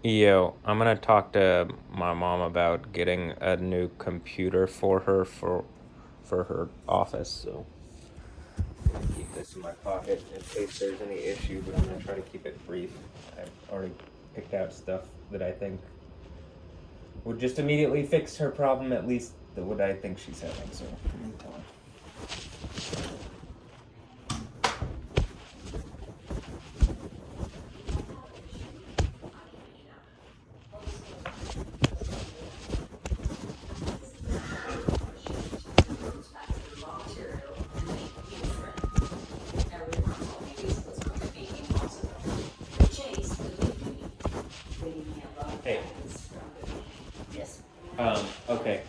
Yo, I'm gonna talk to my mom about getting a new computer for her for her office. So keep this in my pocket in case there's any issue. But I'm gonna try to keep it brief. I've already picked out stuff that I think would just immediately fix her problem. At least what I think she's having. So I'm gonna tell her. Hey. Yes. Okay.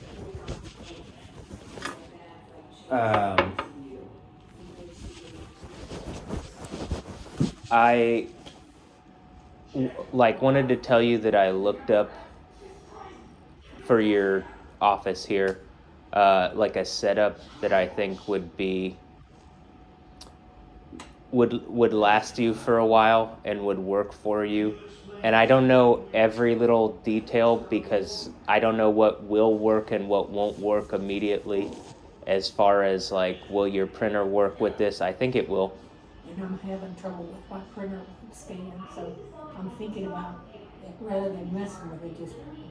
Um, I wanted to tell you that I looked up for your office here, like a setup that I think would last you for a while and would work for you. And I don't know every little detail because I don't know what will work and what won't work immediately. As far as like, will your printer work with this? I think it will. And I'm having trouble with my printer scan, so I'm thinking about it, rather than messing with it,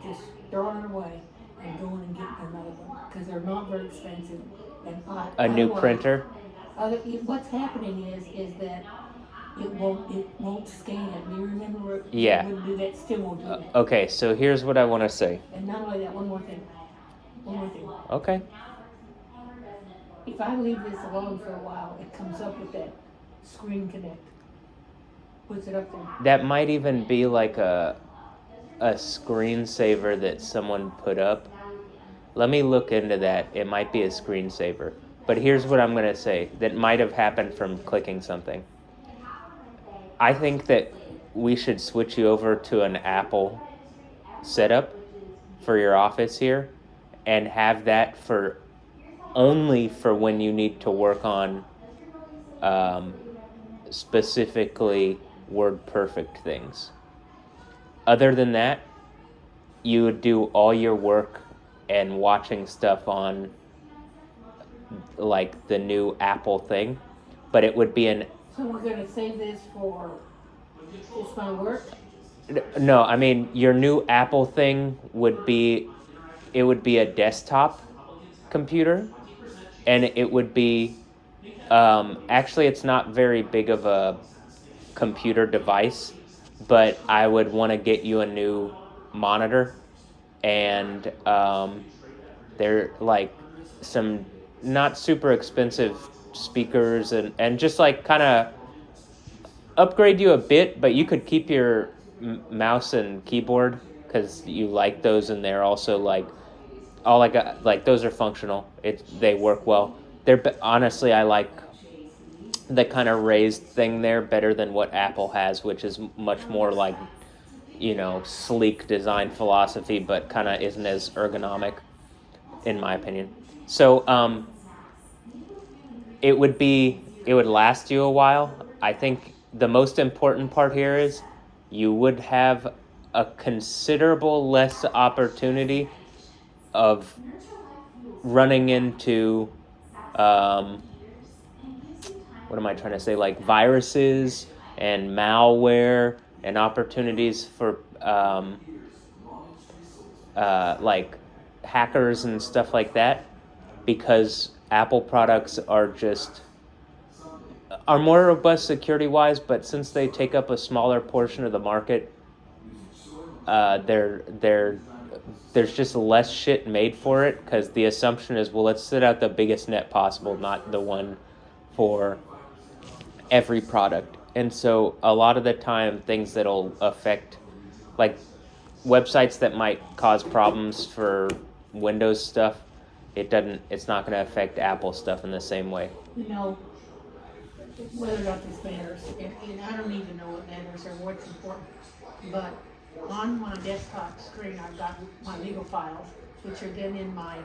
just throwing it away and going and getting another one, because they're not very expensive. And A new otherwise, printer? what's happening is that it won't scan. Do you remember it? Yeah. It wouldn't do that, still won't do that. Okay, so here's what I want to say. And not only that, one more thing. Okay. If I leave this alone for a while, it comes up with that screen connect. Puts it up there. That might even be like a screensaver that someone put up. Let me look into that. It might be a screensaver. But here's what I'm going to say that might have happened from clicking something. I think that we should switch you over to an Apple setup for your office here and have that for only for when you need to work on specifically WordPerfect things. Other than that, you would do all your work and watching stuff on like the new Apple thing, but it would be an So we're gonna save this for just my work? no, I mean your new Apple thing would be a desktop computer, and it would be actually it's not very big of a computer device, but I would want to get you a new monitor, and they're like some not super expensive speakers and just like kind of upgrade you a bit, but you could keep your mouse and keyboard because you like those, and they're also like all like those are functional. They work well. They're honestly I like the kind of raised thing there better than what Apple has, which is much more like sleek design philosophy, but kind of isn't as ergonomic, in my opinion. So it would last you a while. I think the most important part here is you would have a considerable less opportunity of running into what am I trying to say, like viruses and malware and opportunities for like hackers and stuff like that, because Apple products are more robust security wise, but since they take up a smaller portion of the market, there's just less shit made for it, because the assumption is, well, let's sit out the biggest net possible, not the one for every product. And so a lot of the time, things that'll affect, like websites that might cause problems for Windows stuff, it's not going to affect Apple stuff in the same way. You know, whether or not this matters, and I don't even know what matters or what's important, but on my desktop screen, I've got my legal files, which are then in my,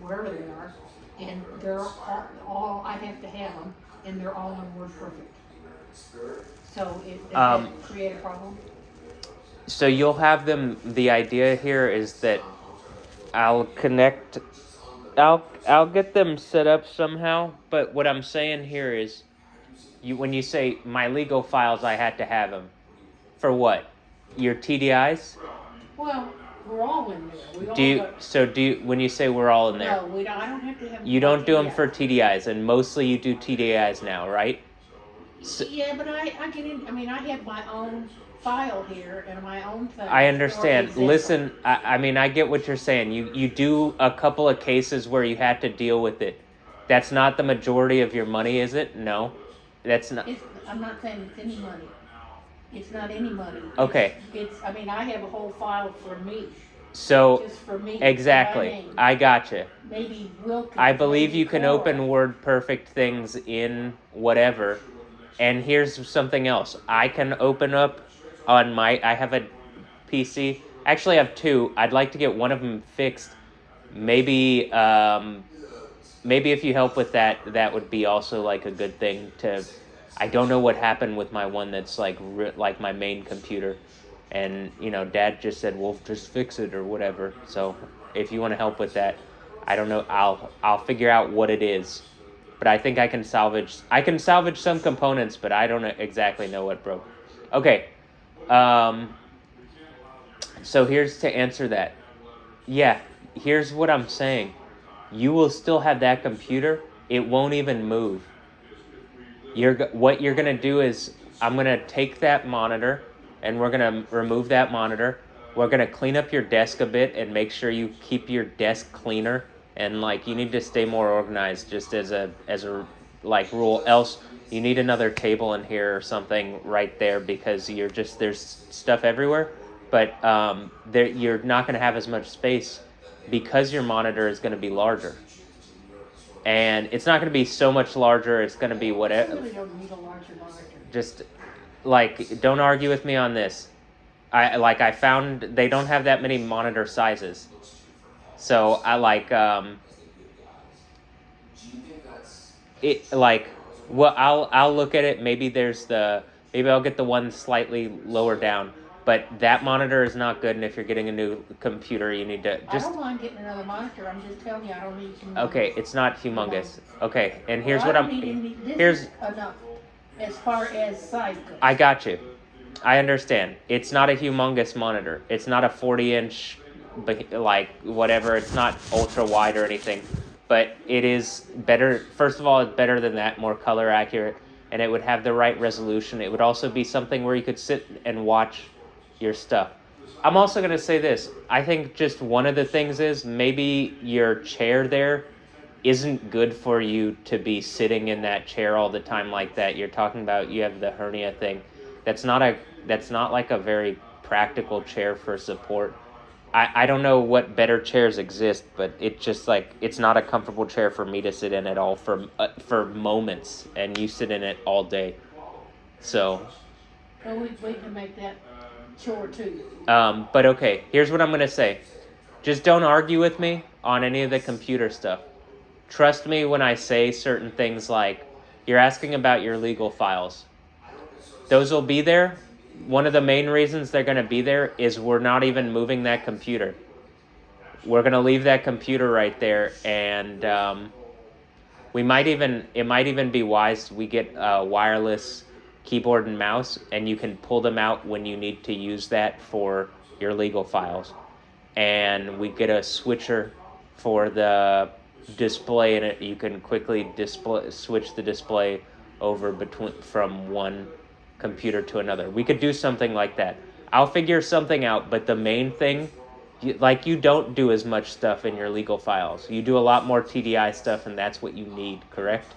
wherever they are, and they're all I have to have them, and they're all in WordPerfect. So does that create a problem? So you'll have them. The idea here is that I'll connect. I'll get them set up somehow. But what I'm saying here is, when you say my legal files, I had to have them for what? Your TDIs? Well, we're all in there. We all Do you? got, So do you? When you say we're all in there, no, we don't, I don't have to have. you don't do them TDI. for TDIs, and mostly you do TDIs now, right? So, Yeah, but I get in, I mean, I have my own file here and my own thing. I understand. Listen, I mean, I get what you're saying. You do a couple of cases where you had to deal with it. That's not the majority of your money, is it? No, that's not. I'm not saying it's any money. It's not any money. Okay. It's I mean, I have a whole file for me, So just for me. exactly, my name. I gotcha. Maybe Wilkins. I believe maybe you can Cora. open WordPerfect things in whatever. And here's something else. I can open up on I have a PC. Actually, I have two. I'd like to get one of them fixed. Maybe, maybe if you help with that, that would be also like a good thing to. I don't know what happened with my one that's like my main computer, and Dad just said, "Well, just fix it or whatever." So if you want to help with that, I don't know. I'll figure out what it is. But I think I can salvage some components, but I don't exactly know what broke. Okay. So here's to answer that. Yeah, here's what I'm saying. You will still have that computer. It won't even move. What you're going to do is I'm going to take that monitor and we're going to remove that monitor. We're going to clean up your desk a bit and make sure you keep your desk cleaner. And you need to stay more organized, just as a rule. Else you need another table in here or something right there, because there's stuff everywhere. But you're not going to have as much space because your monitor is going to be larger. And it's not going to be so much larger. It's going to be whatever. I really don't need a larger monitor. Just don't argue with me on this. I found they don't have that many monitor sizes. So I I'll look at it. Maybe I'll get the one slightly lower down, but that monitor is not good. And if you're getting a new computer, you need to I don't mind getting another monitor. I'm just telling you, I don't need humongous. Okay, it's not humongous. Okay, and here's Well, what this is enough as far as size goes. I got you. I understand. It's not a humongous monitor. It's not a 40-inch. Whatever, it's not ultra wide or anything, but it is better. First of all, it's better than that, more color accurate, and it would have the right resolution. It would also be something where you could sit and watch your stuff. I'm also going to say this. I think just one of the things is maybe your chair there isn't good for you to be sitting in that chair all the time like that. You're talking about you have the hernia thing. That's not like a very practical chair for support. I don't know what better chairs exist, but it just it's not a comfortable chair for me to sit in at all for moments, and you sit in it all day. So. Well, we can make that chore too. But okay, here's what I'm gonna say. Just don't argue with me on any of the computer stuff. Trust me when I say certain things like, you're asking about your legal files. Those will be there. One of the main reasons they're going to be there is we're not even moving that computer. We're going to leave that computer right there, and it might even be wise we get a wireless keyboard and mouse, and you can pull them out when you need to use that for your legal files. And we get a switcher for the display, and you can quickly switch the display over from one computer to another. We could do something like that. I'll figure something out, but the main thing, you don't do as much stuff in your legal files. You do a lot more TDI stuff, and that's what you need, correct?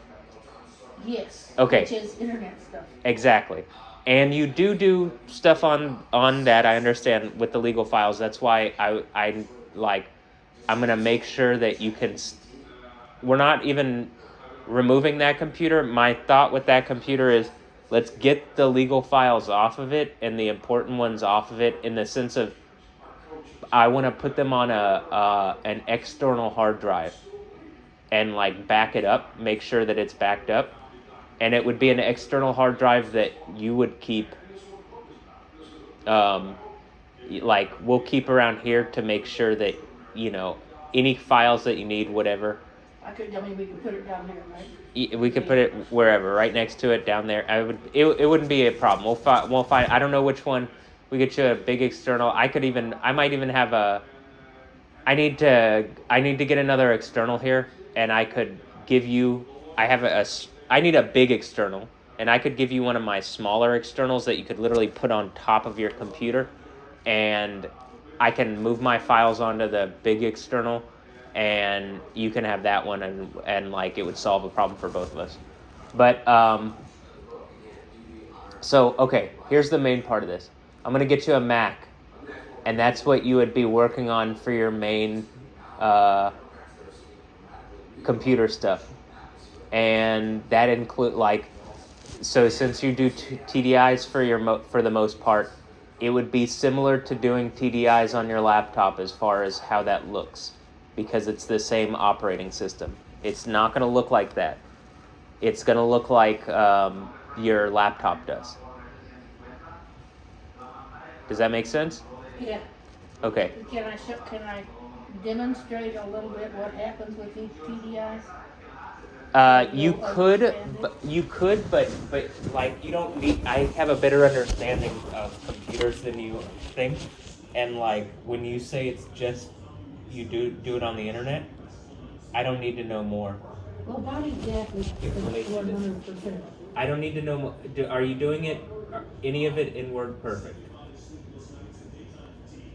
Yes. Okay. Which is internet stuff. Exactly. And you do stuff on that, I understand, with the legal files. That's why I'm going to make sure that you can... We're not even removing that computer. My thought with that computer is, let's get the legal files off of it and the important ones off of it, in the sense of I want to put them on an external hard drive and back it up, make sure that it's backed up. And it would be an external hard drive that you would keep like we'll keep around here to make sure that any files that you need, whatever. We could put it down there, right? We could put it wherever, right next to it, down there. It wouldn't be a problem. We'll find. I don't know which one. We could show a big external. I might even have a. I need to get another external here, and I could give you. I need a big external, and I could give you one of my smaller externals that you could literally put on top of your computer, and I can move my files onto the big external, and you can have that one, and like it would solve a problem for both of us. But so okay, here's the main part of this. I'm gonna get you a Mac, and that's what you would be working on for your main computer stuff, and that include so since you do TDIs for the most part, it would be similar to doing TDIs on your laptop as far as how that looks, because it's the same operating system. It's not going to look like that. It's going to look like your laptop does. Does that make sense? Yeah. Okay. Can I demonstrate a little bit what happens with these TDIs? You could, but like you don't need. I have a better understanding of computers than you think, and like when you say it's just you do it on the internet, I don't need to know more. Well, body death is 100%. I don't need to know more. Are you doing it? Any of it in WordPerfect?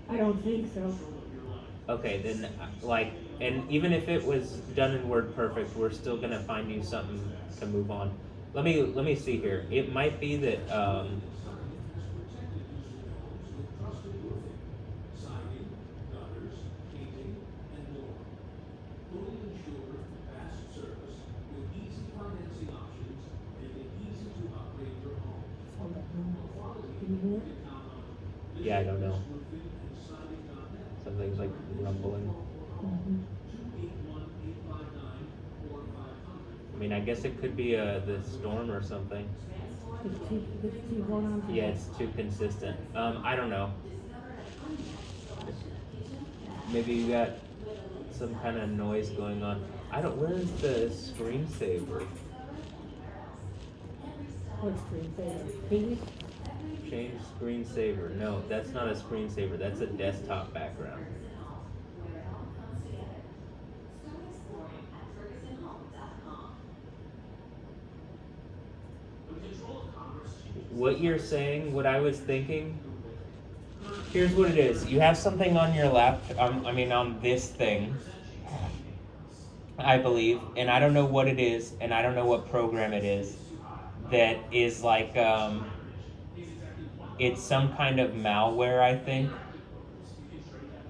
I don't think so. Okay, then and even if it was done in WordPerfect, we're still gonna find you something to move on. Let me see here. It might be that yeah, I don't know. Something's like rumbling. Mm-hmm. I mean, I guess it could be the storm or something. It's too going on. Yeah, it's too consistent. I don't know. Maybe you got some kind of noise going on. Where is the screensaver? What screensaver? TV? Change screensaver. No, that's not a screensaver. That's a desktop background. What you're saying, what I was thinking, here's what it is. You have something on your on this thing, I believe, and I don't know what it is, and I don't know what program it is, that is like, it's some kind of malware, I think,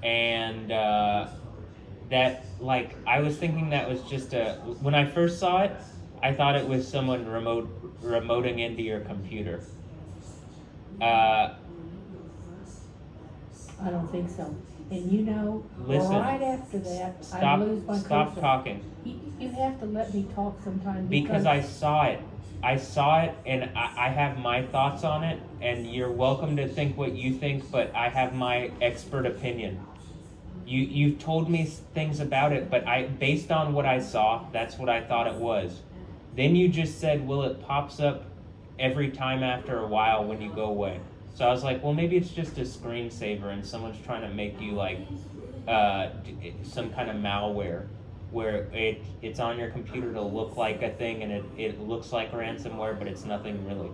and that, like, I was thinking that was just when I first saw it, I thought it was someone remoting into your computer. I don't think so. And listen, right after that, I lose my Stop cursor. talking. You have to let me talk sometime. Because I saw it. I saw it, and I have my thoughts on it, and you're welcome to think what you think, but I have my expert opinion. You've told me things about it, but based on what I saw, that's what I thought it was. Then you just said, well, it pops up every time after a while when you go away. So I was like, well, maybe it's just a screensaver and someone's trying to make you like some kind of malware where it's on your computer to look like a thing, and it looks like ransomware, but it's nothing really.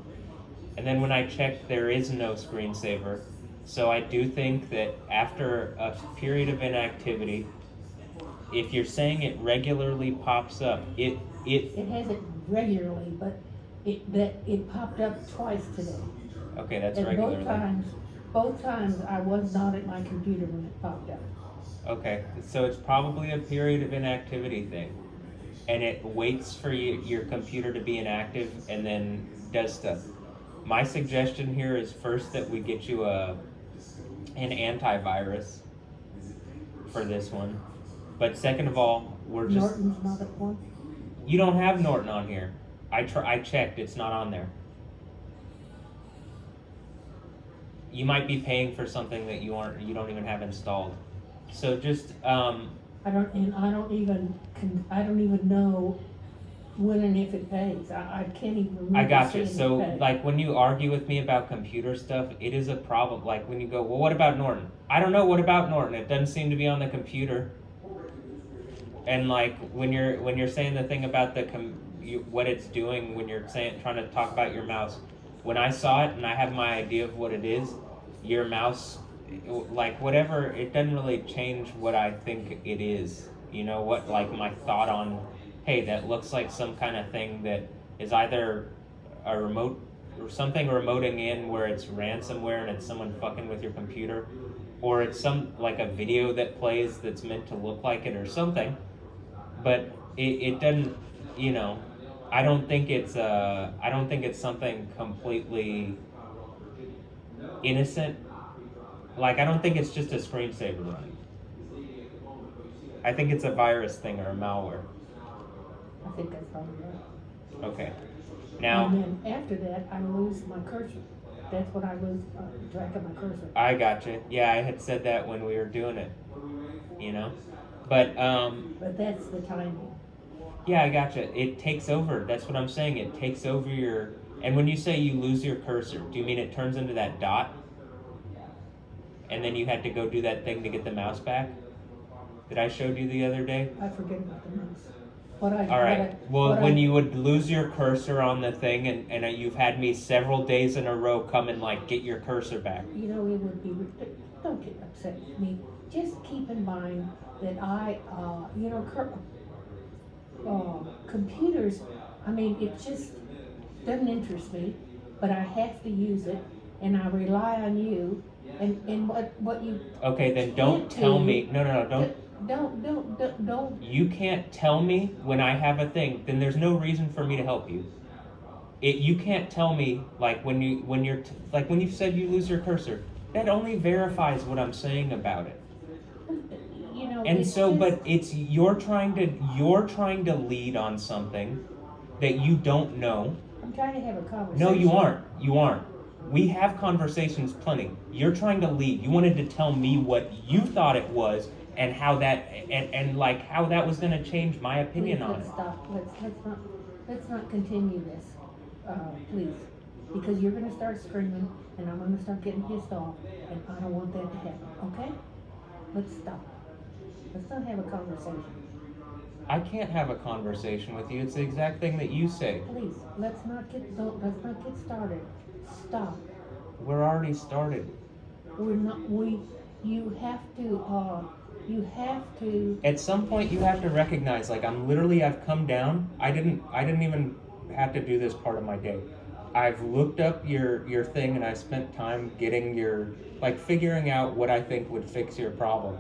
And then when I checked, there is no screensaver. So I do think that after a period of inactivity, if you're saying it regularly pops up, it hasn't regularly, but it popped up twice today. Okay, that's and regularly. Both times I was not at my computer when it popped up. Okay, so it's probably a period of inactivity thing, and it waits for your computer to be inactive and then does stuff. My suggestion here is first that we get you an antivirus for this one, but second of all, Norton's not at one? You don't have Norton on here. I checked, it's not on there. you might be paying for something that you don't even have installed. So just I don't even know when and if it pays. I can't even remember. I got you. seeing So it pay. like when you argue with me about computer stuff, it is a problem. Like when you go, well, what about Norton? I don't know. What about Norton? It doesn't seem to be on the computer. And like when you're saying the thing about what it's doing when you're trying to talk about your mouse, when I saw it and I have my idea of what it is, your mouse, like whatever, it doesn't really change what I think it is. You know what? Like my thought on, hey, that looks like some kind of thing that is either a remote or something remoting in where it's ransomware and it's someone fucking with your computer, or it's some like a video that plays that's meant to look like it or something. But it doesn't, you know, I don't think it's something completely innocent. Like I don't think it's just a screensaver running. I think it's a virus thing or a malware. I think that's probably right. Okay. Now. And then after that, I lose my cursor. That's when I lose track of my cursor. I gotcha. Yeah, I had said that when we were doing it. You know, but that's the timing. Yeah, I gotcha. It takes over. That's what I'm saying. It takes over your. And when you say you lose your cursor, do you mean it turns into that dot? And then you had to go do that thing to get the mouse back that I showed you the other day? I forget about the mouse. All right. Well, when you would lose your cursor on the thing, and you've had me several days in a row come and like get your cursor back. You know, it would be. Don't get upset with me. Just keep in mind that computers. I mean, it just doesn't interest me, but I have to use it, and I rely on you. And what you. Okay, then don't tell me. No, don't. Don't. You can't tell me when I have a thing. Then there's no reason for me to help you. You can't tell me like when you said you lose your cursor. That only verifies what I'm saying about it. You know. And so, but it's you're trying to lead on something that you don't know. I'm trying to have a conversation. No, you aren't. You aren't. We have conversations plenty. You're trying to lead. You wanted to tell me what you thought it was and how that and like how that was going to change my opinion on it. Stop. Let's not continue this, please, because you're going to start screaming and I'm going to start getting pissed off, and I don't want that to happen. Okay? Let's stop. Let's not have a conversation. I can't have a conversation with you. It's the exact thing that you say. Please, let's not get started. Stop. We're already started. We're not. You have to. At some point, you have to recognize, like, I've come down. I didn't even have to do this part of my day. I've looked up your thing, and I spent time getting figuring out what I think would fix your problem.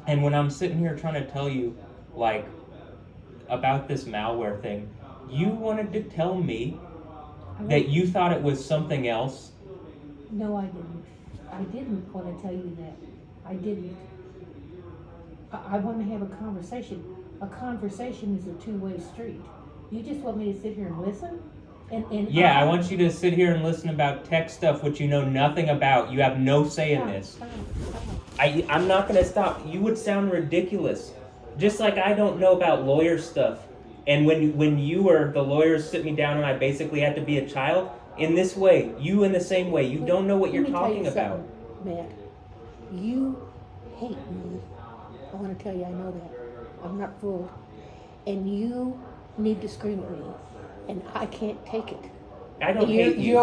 And when I'm sitting here trying to tell you, like, about this malware thing, you wanted to tell me that you thought it was something else. No, I didn't. I didn't want to tell you that. I didn't. I want to have a conversation. A conversation is a two-way street. You just want me to sit here and listen? Yeah, I want you to sit here and listen about tech stuff which you know nothing about. You have no say in this. Stop. I'm not going to stop. You would sound ridiculous. Just like I don't know about lawyer stuff. And when you were the lawyers sit me down and I basically had to be a child, in this way, you in the same way, you don't know what you're talking about. Matt, you hate me. I want to tell you I know that. I'm not fooled. And you need to scream at me. And I can't take it. I don't hate you.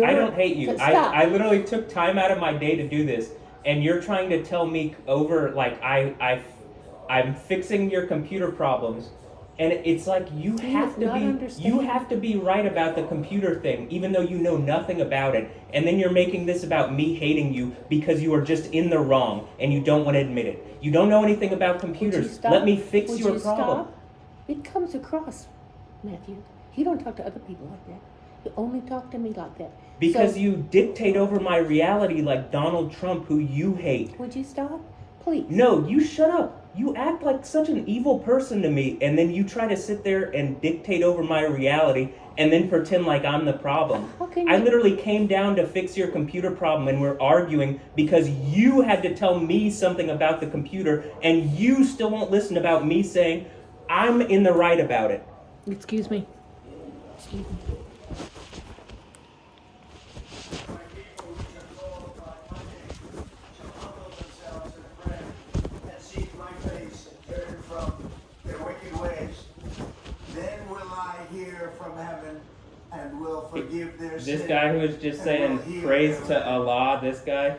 I don't hate you. I literally took time out of my day to do this. And you're trying to tell me over, like, I'm fixing your computer problems. And it's like you have to be right about the computer thing, even though you know nothing about it. And then you're making this about me hating you because you are just in the wrong and you don't want to admit it. You don't know anything about computers. Let me fix your problem. Stop? It comes across, Matthew. You don't talk to other people like that. You only talk to me like that. Because you dictate over my reality like Donald Trump, who you hate. Would you stop? Please. No, you shut up. you act like such an evil person to me, and then you try to sit there and dictate over my reality and then pretend like I'm the problem. I literally came down to fix your computer problem, and we're arguing because you had to tell me something about the computer, and you still won't listen about me saying I'm in the right about it. Excuse me. Excuse me. And will forgive their This sins. guy who was just saying praise to Allah, this guy.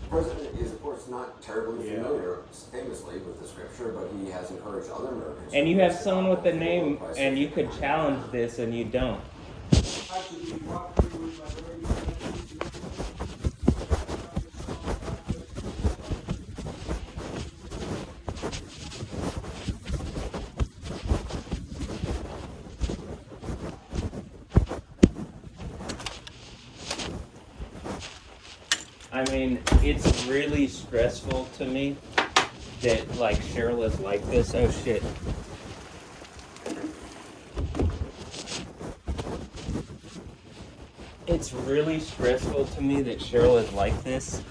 President is, of course, not terribly familiar, famously, with the scripture, but he has encouraged other Americans. And you have someone with the name, and you could challenge this, and you don't. I mean, it's really stressful to me that, like, Cheryl is like this. Oh, shit. It's really stressful to me that Cheryl is like this.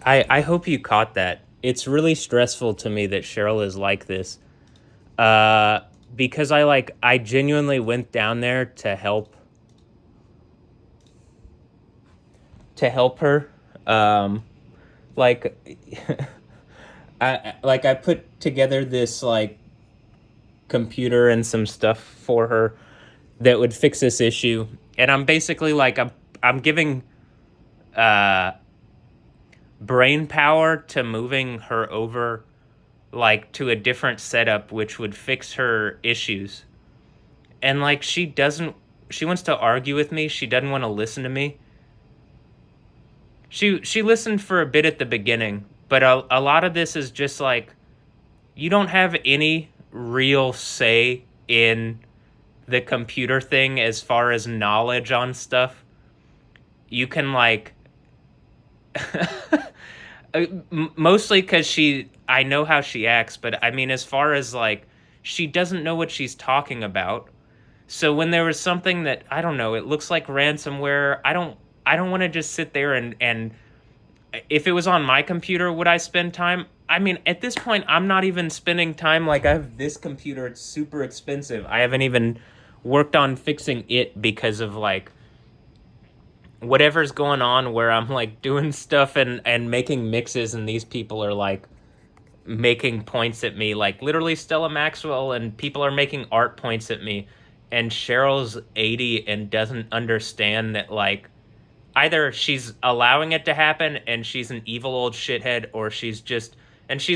I hope you caught that. It's really stressful to me that Cheryl is like this. Because I genuinely went down there to help her. I put together this like computer and some stuff for her that would fix this issue. And I'm basically like I'm giving brain power to moving her over like to a different setup which would fix her issues. And like she wants to argue with me. She doesn't want to listen to me. She listened for a bit at the beginning, but a lot of this is just like you don't have any real say in the computer thing as far as knowledge on stuff. You can like mostly because I know how she acts, but I mean, as far as like, she doesn't know what she's talking about. So when there was something that, I don't know, it looks like ransomware, I don't want to just sit there and if it was on my computer, would I spend time? I mean, at this point, I'm not even spending time. Like, I have this computer, it's super expensive. I haven't even worked on fixing it because of like, whatever's going on where I'm like doing stuff and making mixes, and these people are like making points at me, like literally Stella Maxwell, and people are making art points at me, and Cheryl's 80 and doesn't understand that like either she's allowing it to happen and she's an evil old shithead, or she's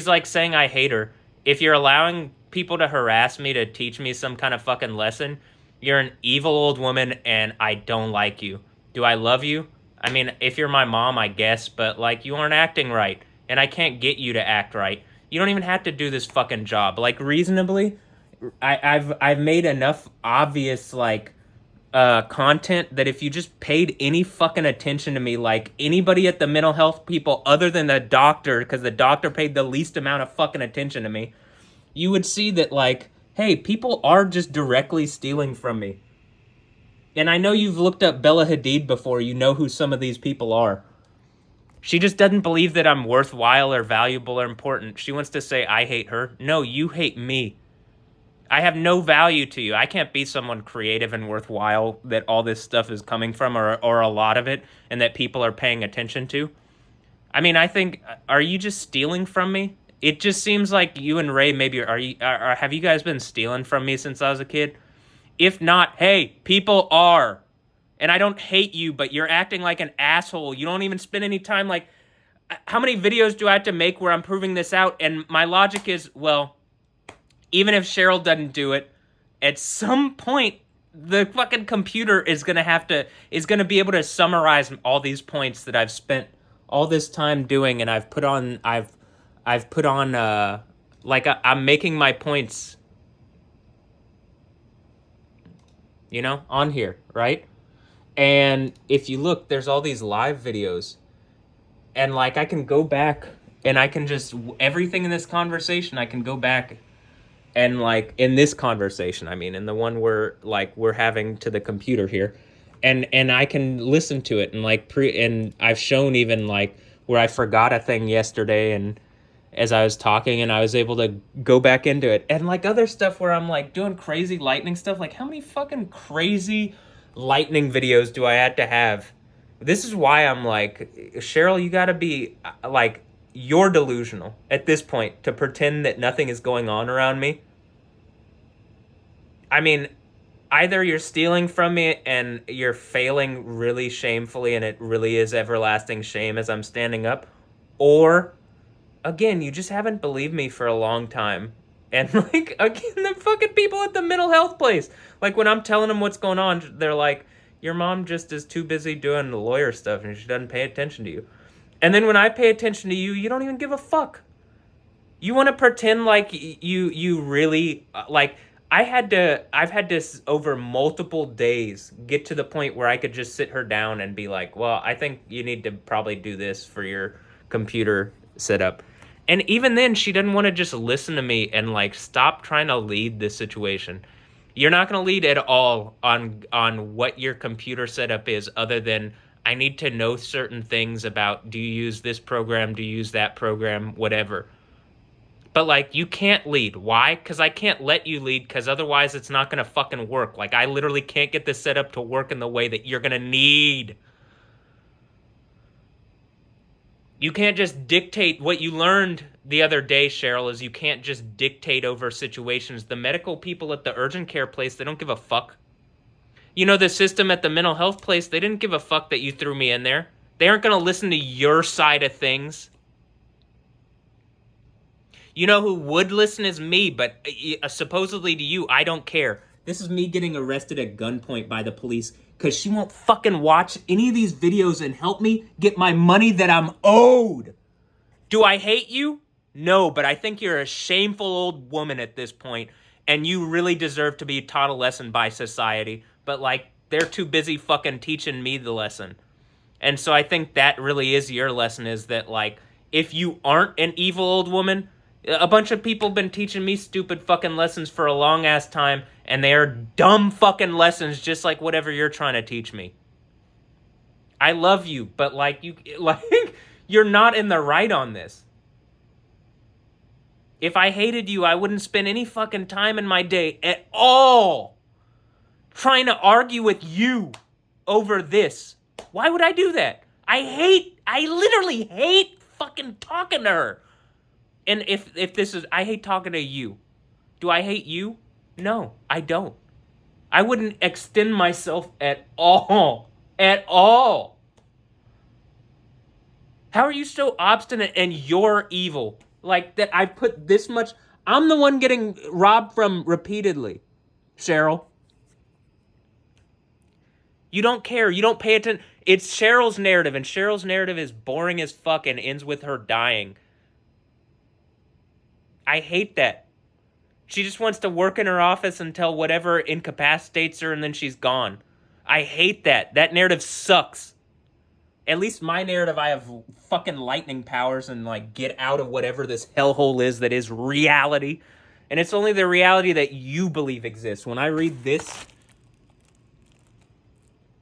like saying I hate her. If you're allowing people to harass me to teach me some kind of fucking lesson, you're an evil old woman and I don't like you. Do I love you? I mean, if you're my mom, I guess, but like you aren't acting right, and I can't get you to act right. You don't even have to do this fucking job. Like reasonably, I've made enough obvious like content that if you just paid any fucking attention to me, like anybody at the mental health people other than the doctor, because the doctor paid the least amount of fucking attention to me, you would see that like, hey, people are just directly stealing from me. And I know you've looked up Bella Hadid before. You know who some of these people are. She just doesn't believe that I'm worthwhile or valuable or important. She wants to say I hate her. No, you hate me. I have no value to you. I can't be someone creative and worthwhile that all this stuff is coming from, or a lot of it, and that people are paying attention to. I mean, I think, are you just stealing from me? It just seems like you and Ray maybe have you guys been stealing from me since I was a kid? If not, hey, people are. And I don't hate you, but you're acting like an asshole. You don't even spend any time like, how many videos do I have to make where I'm proving this out? And my logic is, well, even if Cheryl doesn't do it, at some point, the fucking computer is going to be able to summarize all these points that I've spent all this time doing, and I've put on Like, I'm making my points, you know, on here, right? And if you look, there's all these live videos. And, like, I can go back and I can just... Everything in this conversation, I can go back and, like, in this conversation, I mean, in the one we're having to the computer here, and I can listen to it, and, like, and I've shown even, like, where I forgot a thing yesterday, and as I was talking, and I was able to go back into it, and, like, other stuff where I'm, like, doing crazy lightning stuff. Like, how many fucking crazy lightning videos do I have to have? This is why I'm like, Cheryl, you gotta be, like, you're delusional at this point to pretend that nothing is going on around me. I mean, either you're stealing from me and you're failing really shamefully and it really is everlasting shame as I'm standing up, or, again, you just haven't believed me for a long time. And, like, again, the fucking people at the mental health place, like, when I'm telling them what's going on, they're like, your mom just is too busy doing the lawyer stuff and she doesn't pay attention to you. And then when I pay attention to you, you don't even give a fuck. You want to pretend like you really, like, I've had to over multiple days get to the point where I could just sit her down and be like, well, I think you need to probably do this for your computer setup. And even then, she doesn't want to just listen to me and, like, stop trying to lead this situation. You're not going to lead at all on what your computer setup is, other than I need to know certain things about, do you use this program, do you use that program, whatever. But, like, you can't lead. Why? Because I can't let you lead, because otherwise it's not going to fucking work. Like, I literally can't get this setup to work in the way that you're going to need. You can't just dictate. What you learned the other day, Cheryl, is you can't just dictate over situations. The medical people at the urgent care place, they don't give a fuck. You know, the system at the mental health place, they didn't give a fuck that you threw me in there. They aren't going to listen to your side of things. You know who would listen is me, but supposedly to you, I don't care. This is me getting arrested at gunpoint by the police because she won't fucking watch any of these videos and help me get my money that I'm owed. Do I hate you? No, but I think you're a shameful old woman at this point, and you really deserve to be taught a lesson by society. But, like, they're too busy fucking teaching me the lesson. And so I think that really is your lesson, is that, like, if you aren't an evil old woman, a bunch of people have been teaching me stupid fucking lessons for a long-ass time, and they are dumb fucking lessons just like whatever you're trying to teach me. I love you, but, like, you're not in the right on this. If I hated you, I wouldn't spend any fucking time in my day at all trying to argue with you over this. Why would I do that? I literally hate fucking talking to her. And if this is, I hate talking to you. Do I hate you? No, I don't. I wouldn't extend myself at all. At all. How are you so obstinate and you're evil? Like, that I put this much... I'm the one getting robbed from repeatedly, Cheryl. You don't care. You don't pay attention. It's Cheryl's narrative, and Cheryl's narrative is boring as fuck and ends with her dying. I hate that. She just wants to work in her office until whatever incapacitates her, and then she's gone. I hate that. That narrative sucks. At least my narrative, I have fucking lightning powers and, like, get out of whatever this hellhole is that is reality. And it's only the reality that you believe exists. When I read this,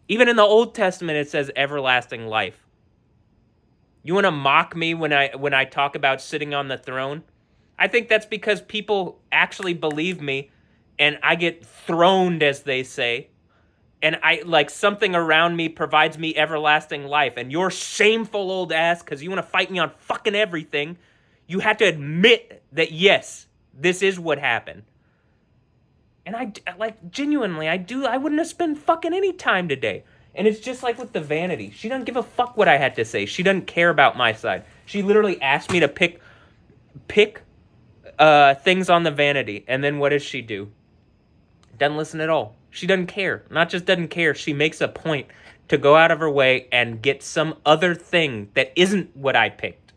even in the Old Testament, it says everlasting life. You want to mock me when I talk about sitting on the throne? I think that's because people actually believe me, and I get throned, as they say. And I, like, something around me provides me everlasting life. And your shameful old ass, because you want to fight me on fucking everything, you have to admit that, yes, this is what happened. And I, like, genuinely, I wouldn't have spent fucking any time today. And it's just like with the vanity. She doesn't give a fuck what I had to say. She doesn't care about my side. She literally asked me to pick things on the vanity. And then what does she do? Doesn't listen at all. She doesn't care. Not just doesn't care. She makes a point to go out of her way and get some other thing that isn't what I picked.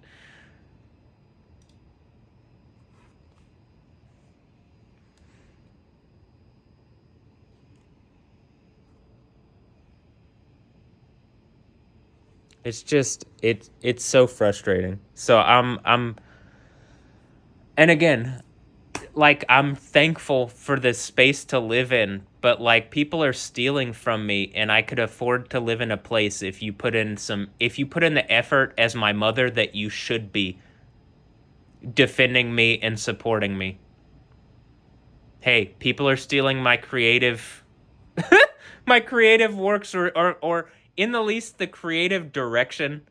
It's just it's so frustrating. So I'm and again, like I'm thankful for this space to live in, but like people are stealing from me and I could afford to live in a place if you put in the effort as my mother that you should be defending me and supporting me. Hey, people are stealing my creative my creative works or in the least the creative direction.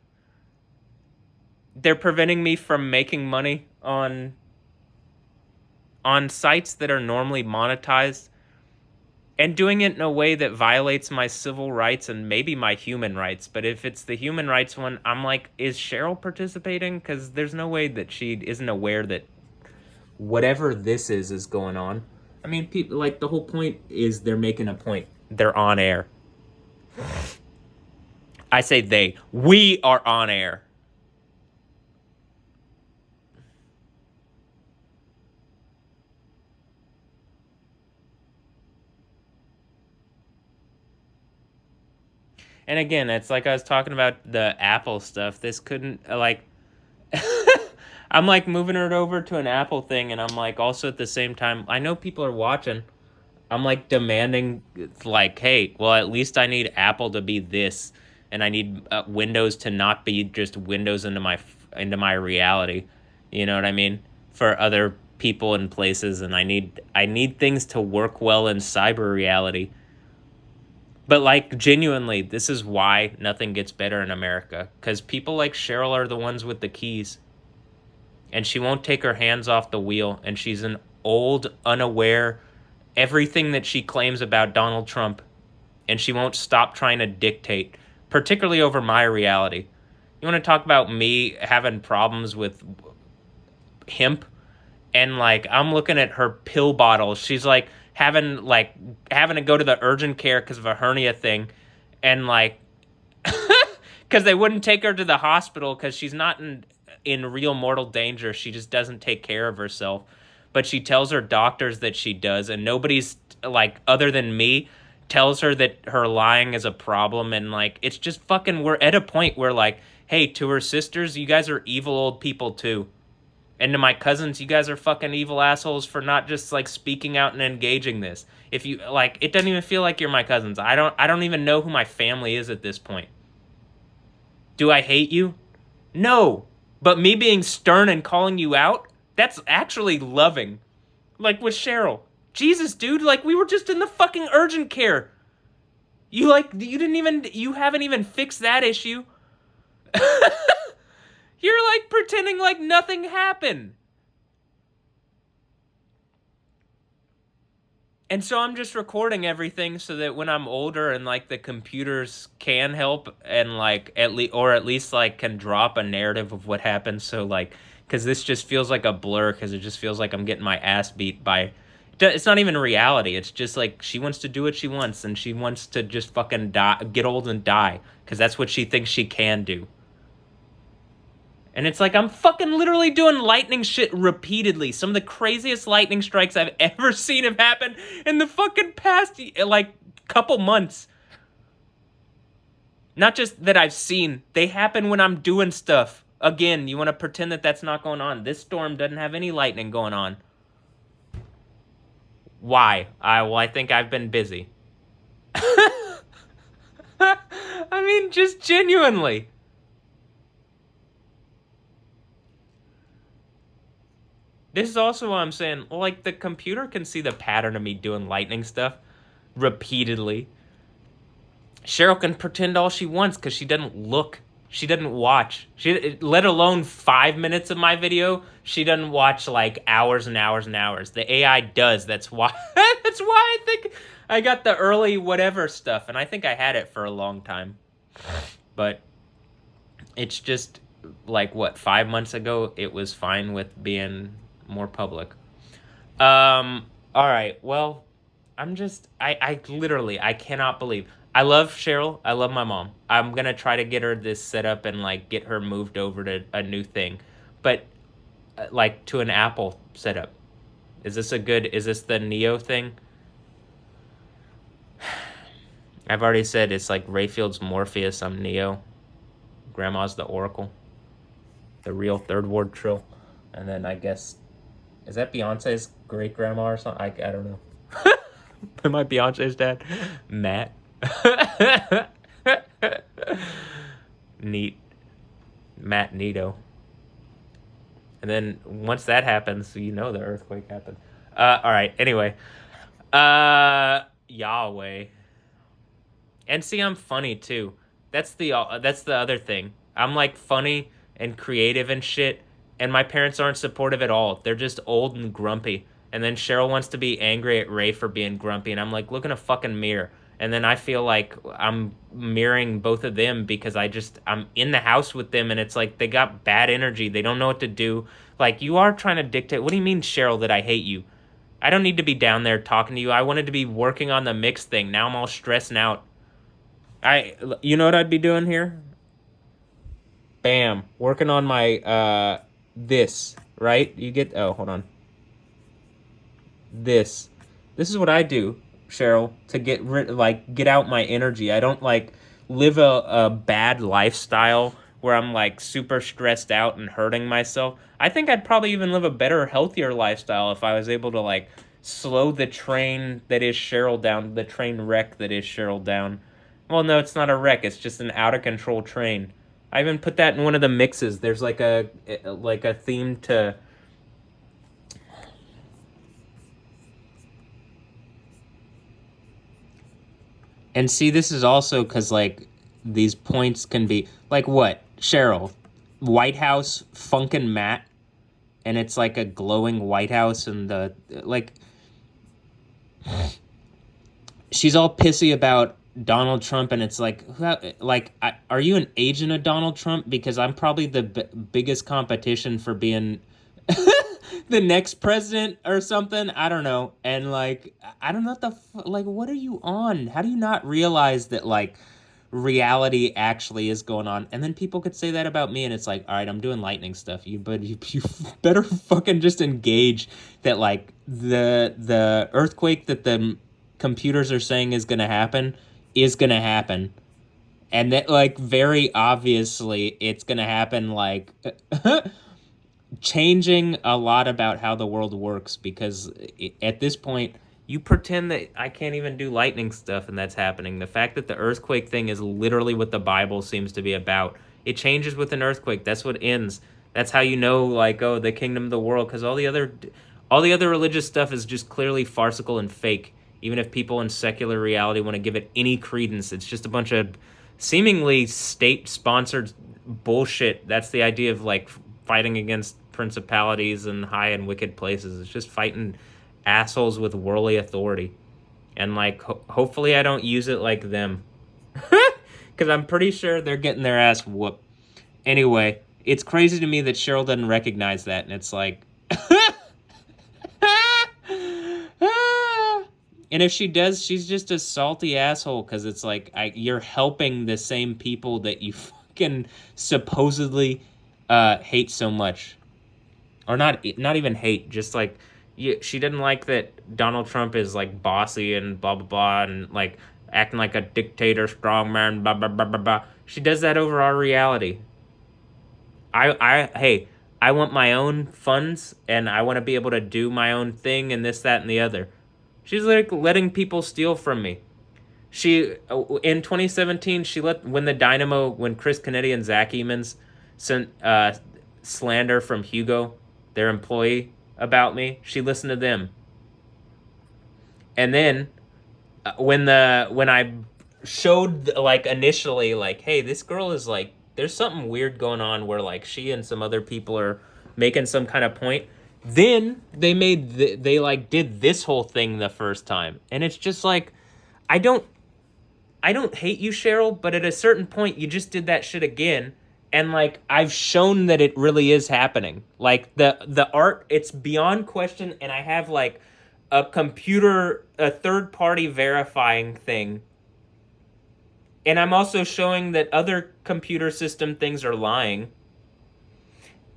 They're preventing me from making money on sites that are normally monetized and doing it in a way that violates my civil rights and maybe my human rights. But if it's the human rights one, I'm like, is Cheryl participating? Because there's no way that she isn't aware that whatever this is going on. I mean, people, like, the whole point is they're making a point. They're on air. I say they. We are on air. And again, it's like I was talking about the Apple stuff. This couldn't, like, I'm like moving it over to an Apple thing, and I'm like also at the same time, I know people are watching. I'm like demanding, like, hey, well, at least I need Apple to be this, and I need Windows to not be just Windows into my reality. You know what I mean? For other people and places, and I need things to work well in cyber reality. But like genuinely, this is why nothing gets better in America, because people like Cheryl are the ones with the keys. And she won't take her hands off the wheel, and she's an old, unaware, everything that she claims about Donald Trump, and she won't stop trying to dictate, particularly over my reality. You want to talk about me having problems with hemp? And like I'm looking at her pill bottles. She's like having to go to the urgent care because of a hernia thing, and like because they wouldn't take her to the hospital because she's not in real mortal danger. She just doesn't take care of herself. But she tells her doctors that she does, and nobody's like other than me tells her that her lying is a problem. And like it's just fucking, we're at a point where like, hey, to her sisters, you guys are evil old people too. And to my cousins, you guys are fucking evil assholes for not just like speaking out and engaging this. If you like, it doesn't even feel like you're my cousins. I don't even know who my family is at this point. Do I hate you? No. But me being stern and calling you out, that's actually loving. Like with Cheryl. Jesus, dude, like we were just in the fucking urgent care. You haven't even fixed that issue. You're like pretending like nothing happened. And so I'm just recording everything so that when I'm older and like the computers can help and like at least like can drop a narrative of what happened. So like, cause this just feels like a blur. Cause it just feels like I'm getting my ass beat by, it's not even reality. It's just like, she wants to do what she wants and she wants to just fucking die, get old and die. Cause that's what she thinks she can do. And it's like, I'm fucking literally doing lightning shit repeatedly. Some of the craziest lightning strikes I've ever seen have happened in the fucking past, like, couple months. Not just that I've seen. They happen when I'm doing stuff. Again, you want to pretend that that's not going on. This storm doesn't have any lightning going on. Why? I think I've been busy. I mean, just genuinely. This is also why I'm saying, like, the computer can see the pattern of me doing lightning stuff repeatedly. Cheryl can pretend all she wants because she doesn't look. She doesn't watch. Let alone 5 minutes of my video, she doesn't watch, like, hours and hours and hours. The AI does. That's why I think I got the early whatever stuff. And I think I had it for a long time. But it's just, like, 5 months ago, it was fine with being more public. All right. Well, I literally, I cannot believe. I love Cheryl. I love my mom. I'm going to try to get her this set up and like get her moved over to a new thing, but like to an Apple setup. Is this the Neo thing? I've already said it's like Rayfield's Morpheus. I'm Neo. Grandma's the Oracle. The real Third Ward Trill. And then I guess, is that Beyonce's great grandma or something? I don't know. Am I Beyonce's dad? Matt. Neat. Matt Nito. And then once that happens, you know the earthquake happened. All right. Anyway, Yahweh. And see, I'm funny too. That's the other thing. I'm like funny and creative and shit, and my parents aren't supportive at all. They're just old and grumpy. And then Cheryl wants to be angry at Ray for being grumpy, and I'm like, look in a fucking mirror. And then I feel like I'm mirroring both of them because I'm in the house with them, and it's like they got bad energy. They don't know what to do. Like, you are trying to dictate. What do you mean, Cheryl, that I hate you? I don't need to be down there talking to you. I wanted to be working on the mix thing. Now I'm all stressing out. You know what I'd be doing here? Bam. Working on my, this, right? Hold on. This is what I do, Cheryl, to get out my energy. I don't like live a bad lifestyle where I'm like super stressed out and hurting myself. I think I'd probably even live a better, healthier lifestyle if I was able to like slow the train that is Cheryl down, the train wreck that is Cheryl down. Well, no, it's not a wreck. It's just an out of control train. I even put that in one of the mixes. There's like a theme to. And see, this is also because, like, these points can be... Like, what? Cheryl. White House, funkin' matte. And it's, like, a glowing White House. And, like... She's all pissy about Donald Trump. And it's like... are you an agent of Donald Trump? Because I'm probably the biggest competition for being... the next president or something. I don't know. And like, I don't know what are you on? How do you not realize that like reality actually is going on? And then people could say that about me, and it's like, all right, I'm doing lightning stuff. You better fucking just engage that like the earthquake that the computers are saying is gonna happen. And that like very obviously it's gonna happen like changing a lot about how the world works, because at this point you pretend that I can't even do lightning stuff and that's happening. The fact that the earthquake thing is literally what the Bible seems to be about. It changes with an earthquake. That's what ends. That's how you know, like, oh, the kingdom of the world, because all the other religious stuff is just clearly farcical and fake. Even if people in secular reality want to give it any credence, it's just a bunch of seemingly state-sponsored bullshit. That's the idea of like fighting against principalities and high and wicked places. It's just fighting assholes with worldly authority. And like hopefully I don't use it like them, because I'm pretty sure they're getting their ass whooped. Anyway, it's crazy to me that Cheryl doesn't recognize that, and it's like and if she does, she's just a salty asshole, because it's like you're helping the same people that you fucking supposedly hate so much. Or not even hate, just like she didn't like that Donald Trump is like bossy and blah blah blah and like acting like a dictator, strongman, blah blah blah blah blah. She does that over our reality. I want my own funds, and I want to be able to do my own thing, and this, that, and the other. She's like letting people steal from me. She in 2017 when Chris Kennedy and Zach Emons sent slander from Hugo, their employee, about me, she listened to them. And then when I showed like initially like, hey, this girl is like, there's something weird going on where like she and some other people are making some kind of point, then they did this whole thing the first time. And it's just like, I don't hate you, Cheryl, but at a certain point you just did that shit again. And like, I've shown that it really is happening. Like the art, it's beyond question. And I have like a third party verifying thing. And I'm also showing that other computer system things are lying.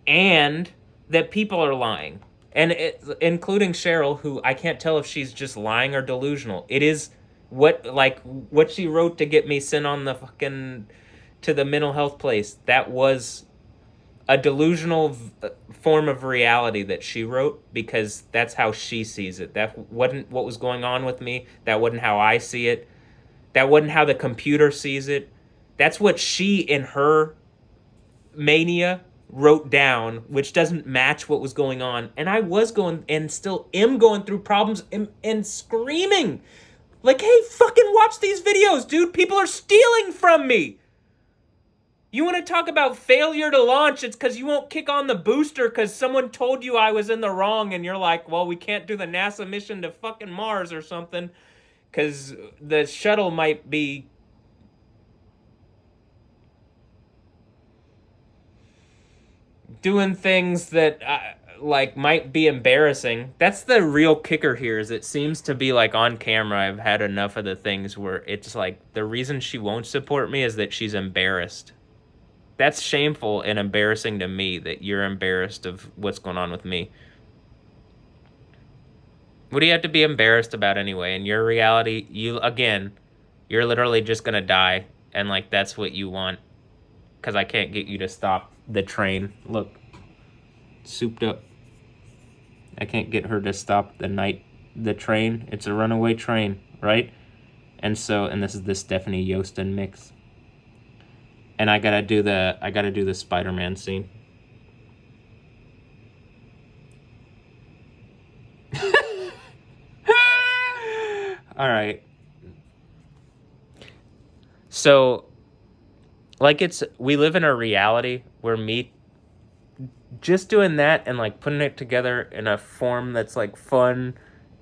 And that people are lying. And including Cheryl, who I can't tell if she's just lying or delusional. It is what she wrote to get me sent on the fucking to the mental health place, that was a delusional form of reality that she wrote, because that's how she sees it. That wasn't what was going on with me. That wasn't how I see it. That wasn't how the computer sees it. That's what she, in her mania, wrote down, which doesn't match what was going on. And I was going, and still am going through problems, and screaming like, hey, fucking watch these videos, dude. People are stealing from me. You want to talk about failure to launch? It's because you won't kick on the booster because someone told you I was in the wrong, and you're like, well, we can't do the NASA mission to fucking Mars or something because the shuttle might be doing things that like might be embarrassing. That's the real kicker here, is it seems to be like on camera I've had enough of the things where it's like the reason she won't support me is that she's embarrassed. That's shameful and embarrassing to me, that you're embarrassed of what's going on with me. What do you have to be embarrassed about anyway? In your reality, you're literally just gonna die, and like that's what you want. Because I can't get you to stop the train. Look, souped up. I can't get her to stop the train. It's a runaway train, right? And this is the Stephanie Yostin mix. And I gotta do the Spider-Man scene. All right. So, like, we live in a reality where me just doing that and like putting it together in a form that's like fun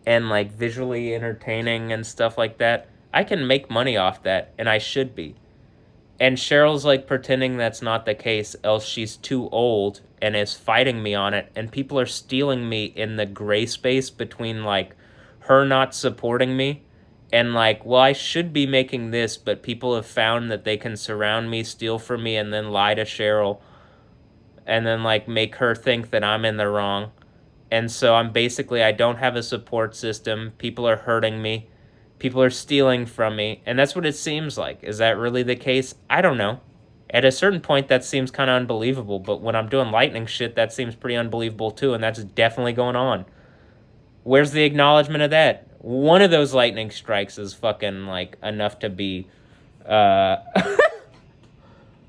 and like visually entertaining and stuff like that, I can make money off that, and I should be. And Cheryl's like pretending that's not the case, else she's too old and is fighting me on it. And people are stealing me in the gray space between like her not supporting me and like, well, I should be making this, but people have found that they can surround me, steal from me, and then lie to Cheryl and then like make her think that I'm in the wrong. And so I don't have a support system. People are hurting me. People are stealing from me, and that's what it seems like. Is that really the case? I don't know. At a certain point, that seems kind of unbelievable, but when I'm doing lightning shit, that seems pretty unbelievable too, and that's definitely going on. Where's the acknowledgement of that? One of those lightning strikes is fucking, like, enough to be,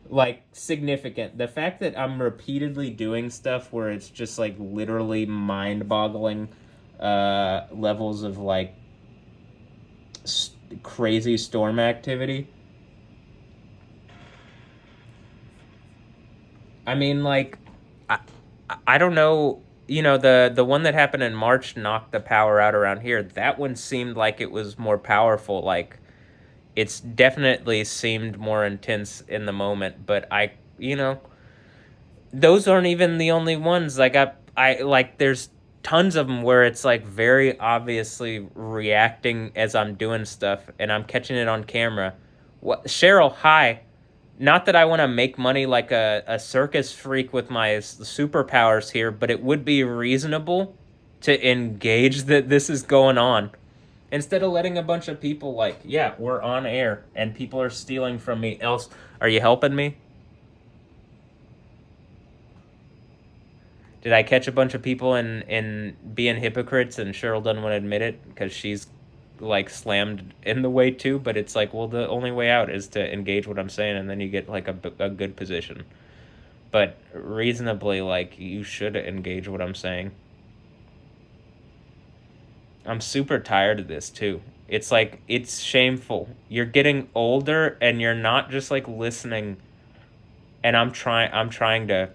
like, significant. The fact that I'm repeatedly doing stuff where it's just, like, literally mind-boggling levels of, like, crazy storm activity. I mean, like, I don't know, you know, the one that happened in March knocked the power out around here. That one seemed like it was more powerful. Like, it's definitely seemed more intense in the moment, but those aren't even the only ones. Like, there's tons of them where it's like very obviously reacting as I'm doing stuff and I'm catching it on camera. What, Cheryl, hi. Not that I want to make money like a circus freak with my superpowers here, but it would be reasonable to engage that this is going on. Instead of letting a bunch of people like, yeah, we're on air and people are stealing from me. Else, are you helping me? Did I catch a bunch of people in being hypocrites and Cheryl doesn't want to admit it because she's like slammed in the way too? But it's like, well, the only way out is to engage what I'm saying, and then you get like a good position. But reasonably, like, you should engage what I'm saying. I'm super tired of this too. It's like, it's shameful. You're getting older and you're not just like listening. And I'm trying to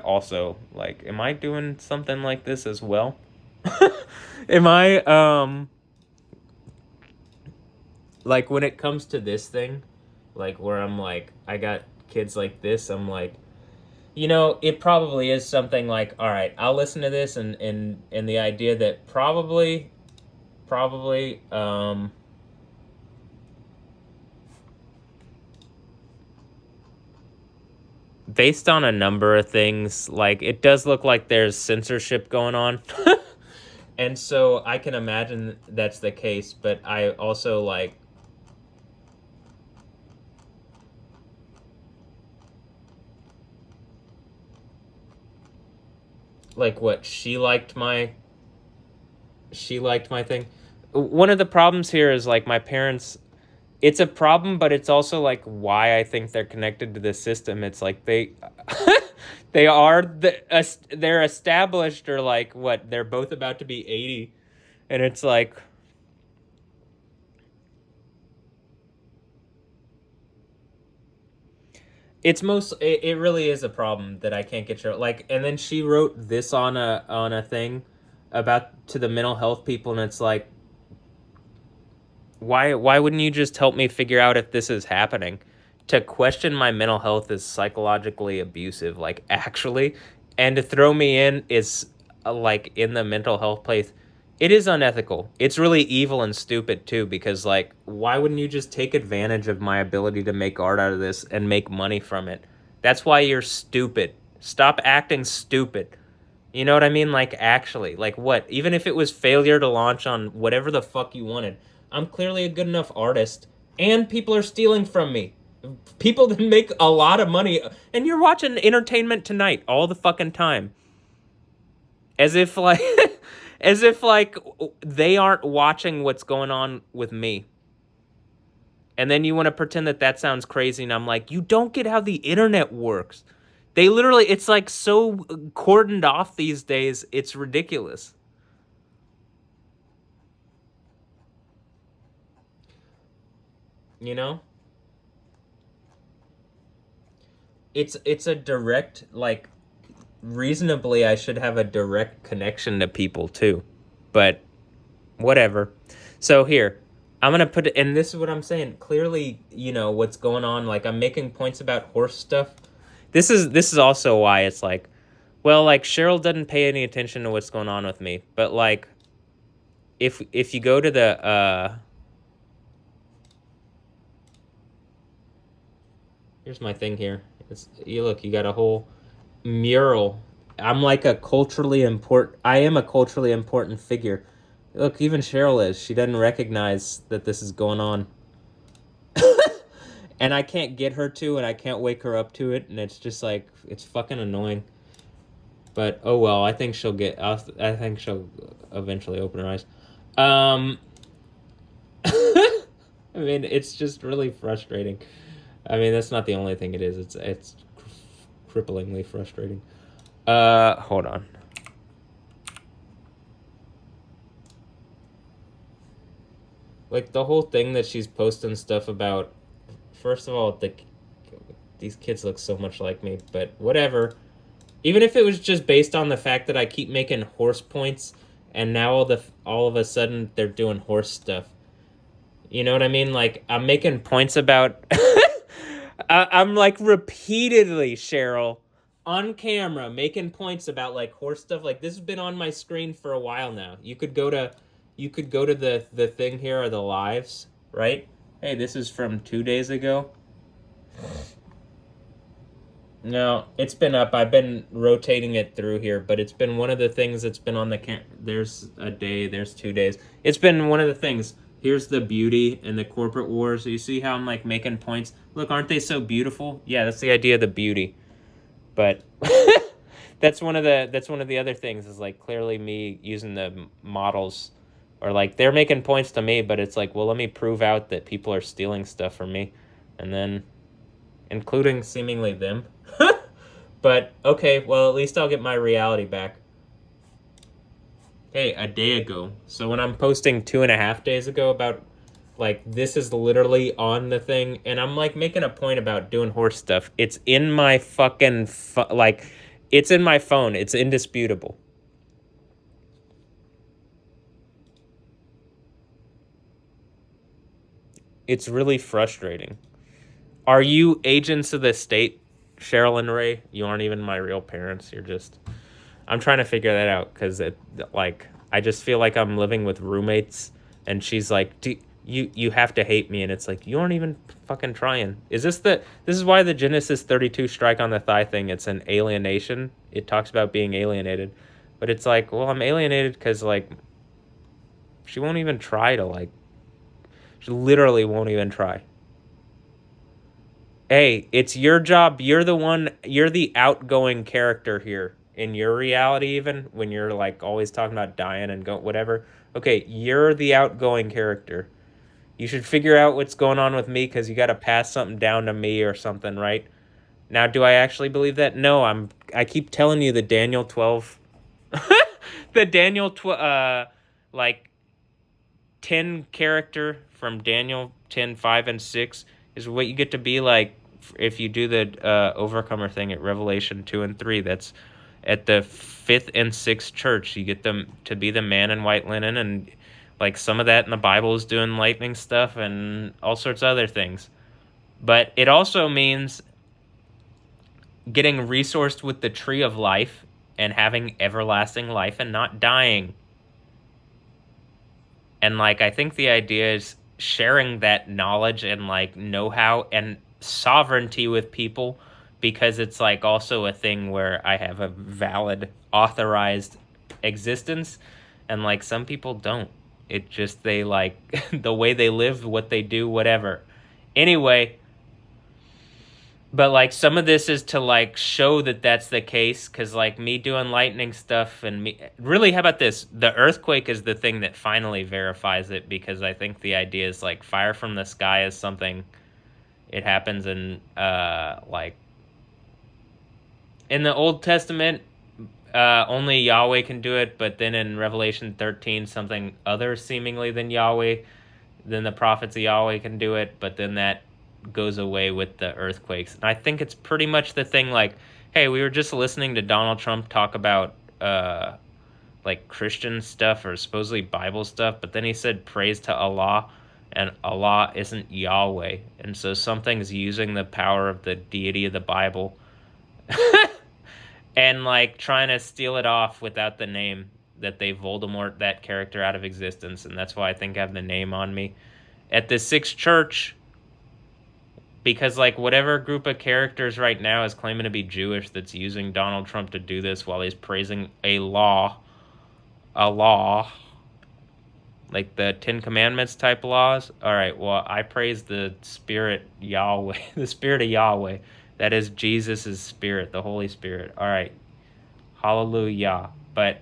also, like, am I doing something like this as well? Am I, like, when it comes to this thing, like, where I'm like, I got kids like this, I'm like, you know, it probably is something like, all right, I'll listen to this and the idea that probably, based on a number of things, like, it does look like there's censorship going on. And so I can imagine that's the case, but I also, like, Like what? She liked my thing. One of the problems here is like my parents. It's a problem, but it's also like why I think they're connected to the system. It's like they they are they're established, or like what, they're both about to be 80, and it's like it really is a problem that I can't get her, like. And then she wrote this on a thing about to the mental health people, and it's like, why wouldn't you just help me figure out if this is happening? To question my mental health is psychologically abusive, like, actually. And to throw me in is like in the mental health place, it is unethical. It's really evil and stupid too, because like, why wouldn't you just take advantage of my ability to make art out of this and make money from it? That's why you're stupid. Stop acting stupid. You know what I mean? Like, actually, like, what? Even if it was failure to launch on whatever the fuck you wanted, I'm clearly a good enough artist, and people are stealing from me. People that make a lot of money, and you're watching Entertainment Tonight all the fucking time. As if, like, as if, like, they aren't watching what's going on with me. And then you want to pretend that that sounds crazy, and I'm like, you don't get how the internet works. They literally, it's like so cordoned off these days, it's ridiculous. You know? It's a direct, like, reasonably I should have a direct connection to people too. But whatever. So here, I'm going to put it, and this is what I'm saying. Clearly, you know, what's going on, like, I'm making points about horse stuff. This is also why it's like, well, like, Cheryl doesn't pay any attention to what's going on with me. But like, if you go to the here's my thing here. You look, you got a whole mural. I'm like I am a culturally important figure. Look, even Cheryl is. She doesn't recognize that this is going on. And I can't get her to, and I can't wake her up to it, and it's just like, it's fucking annoying. But oh well, I think she'll eventually open her eyes. I mean, it's just really frustrating. I mean, that's not the only thing it is. It's cripplingly frustrating. Hold on. Like, the whole thing that she's posting stuff about, first of all, these kids look so much like me, but whatever. Even if it was just based on the fact that I keep making horse points, and now all of a sudden they're doing horse stuff. You know what I mean? Like, I'm making points about... I'm like repeatedly, Cheryl, on camera, making points about like horse stuff. Like, this has been on my screen for a while now. You could go to the thing here, or the lives, right? Hey, this is from 2 days ago. No, it's been up. I've been rotating it through here, but it's been one of the things that's been on the there's a day, there's 2 days. It's been one of the things. Here's the beauty and the corporate wars. You see how I'm like making points? Look, aren't they so beautiful? Yeah, that's the idea of the beauty. But that's one of the other things, is like clearly me using the models, or like they're making points to me, but it's like, well, let me prove out that people are stealing stuff from me, and then including seemingly them. But okay, well, at least I'll get my reality back. Hey, a day ago. So when I'm posting 2.5 days ago about, like, this is literally on the thing, and I'm, like, making a point about doing horse stuff. It's in my fucking, like, it's in my phone. It's indisputable. It's really frustrating. Are you agents of the state, Cheryl and Ray? You aren't even my real parents. You're just... I'm trying to figure that out, because like, I just feel like I'm living with roommates, and she's like, you have to hate me, and it's like, you aren't even fucking trying. This is why the Genesis 32 strike on the thigh thing, it's an alienation. It talks about being alienated, but it's like, well, I'm alienated because, like, she won't even try to, like, she literally won't even try. Hey, it's your job. You're the outgoing character here. in your reality, even when you're like always talking about dying and go whatever. Okay, you're the outgoing character. You should figure out what's going on with me because you got to pass something down to me or something, right? Now, do I actually believe that? No, I keep telling you the Daniel 12, the Daniel like 10 character from Daniel 10:5 and 6 is what you get to be like if you do the overcomer thing at Revelation 2 and 3. That's at the 5th and 6th church. You get them to be the man in white linen, and like some of that in the Bible is doing lightning stuff and all sorts of other things. But it also means getting resourced with the tree of life and having everlasting life and not dying. And like I think the idea is sharing that knowledge and like know-how and sovereignty with people, because it's like also a thing where I have a valid authorized existence and like some people don't. It just they like the way they live, what they do, whatever. Anyway, but like some of this is to like show that that's the case, because like me doing lightning stuff and me really, how about this? The earthquake is the thing that finally verifies it, because I think the idea is like fire from the sky is something. It happens in like in the Old Testament, only Yahweh can do it, but then in Revelation 13, something other seemingly than Yahweh, then the prophets of Yahweh can do it, but then that goes away with the earthquakes. And I think it's pretty much the thing like, hey, we were just listening to Donald Trump talk about like Christian stuff or supposedly Bible stuff, but then he said praise to Allah, and Allah isn't Yahweh. And so something's using the power of the deity of the Bible and like trying to steal it off without the name, that they Voldemort that character out of existence. And that's why I think I have the name on me at the 6th church, because like whatever group of characters right now is claiming to be Jewish that's using Donald Trump to do this while he's praising a law, like the 10 Commandments type laws. All right, well, I praise the Spirit Yahweh, the Spirit of Yahweh. That is Jesus' Spirit, the Holy Spirit. All right, hallelujah. But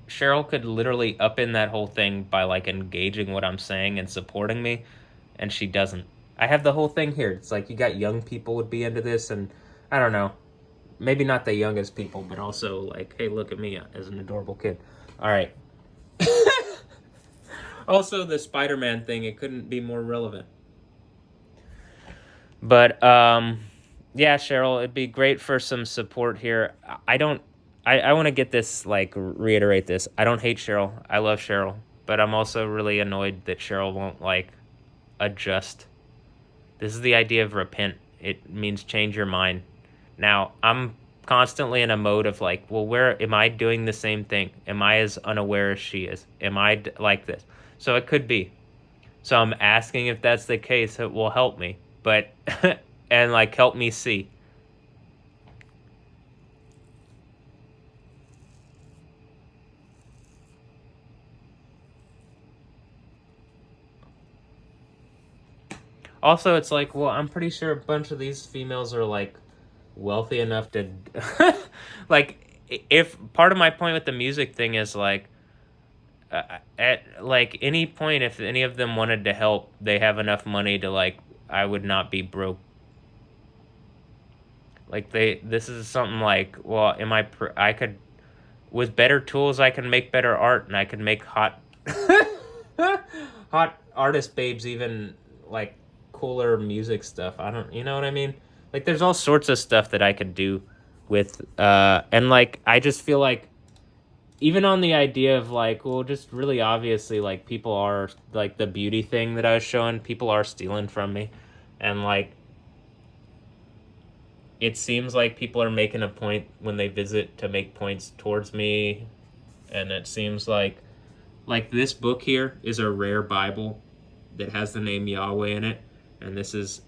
Cheryl could literally up in that whole thing by like engaging what I'm saying and supporting me, and she doesn't. I have the whole thing here. It's like you got young people would be into this, and I don't know, maybe not the youngest people, but also like, hey, look at me as an adorable kid. All right. Also, the Spider-Man thing, it couldn't be more relevant. But yeah, Cheryl, it'd be great for some support here. I want to get this, like, reiterate this. I don't hate Cheryl. I love Cheryl. But I'm also really annoyed that Cheryl won't, like, adjust. This is the idea of repent. It means change your mind. Now, I'm constantly in a mode of, like, well, where am I doing the same thing? Am I as unaware as she is? Am I like this? So it could be. So I'm asking if that's the case. It will help me. But, and, like, help me see. Also, it's like, well, I'm pretty sure a bunch of these females are, like, wealthy enough to... like, if... Part of my point with the music thing is, like, at, like, any point, if any of them wanted to help, they have enough money to, like, I would not be broke. Like, this is something like, well, I could... With better tools, I can make better art, and I can make hot... hot artist babes even, like... cooler music stuff. I don't, you know what I mean? Like, there's all sorts of stuff that I could do with, and like, I just feel like, even on the idea of like, well, just really obviously, like, people are, like, the beauty thing that I was showing, people are stealing from me, and like, it seems like people are making a point when they visit to make points towards me, and it seems like this book here is a rare Bible that has the name Yahweh in it. And this is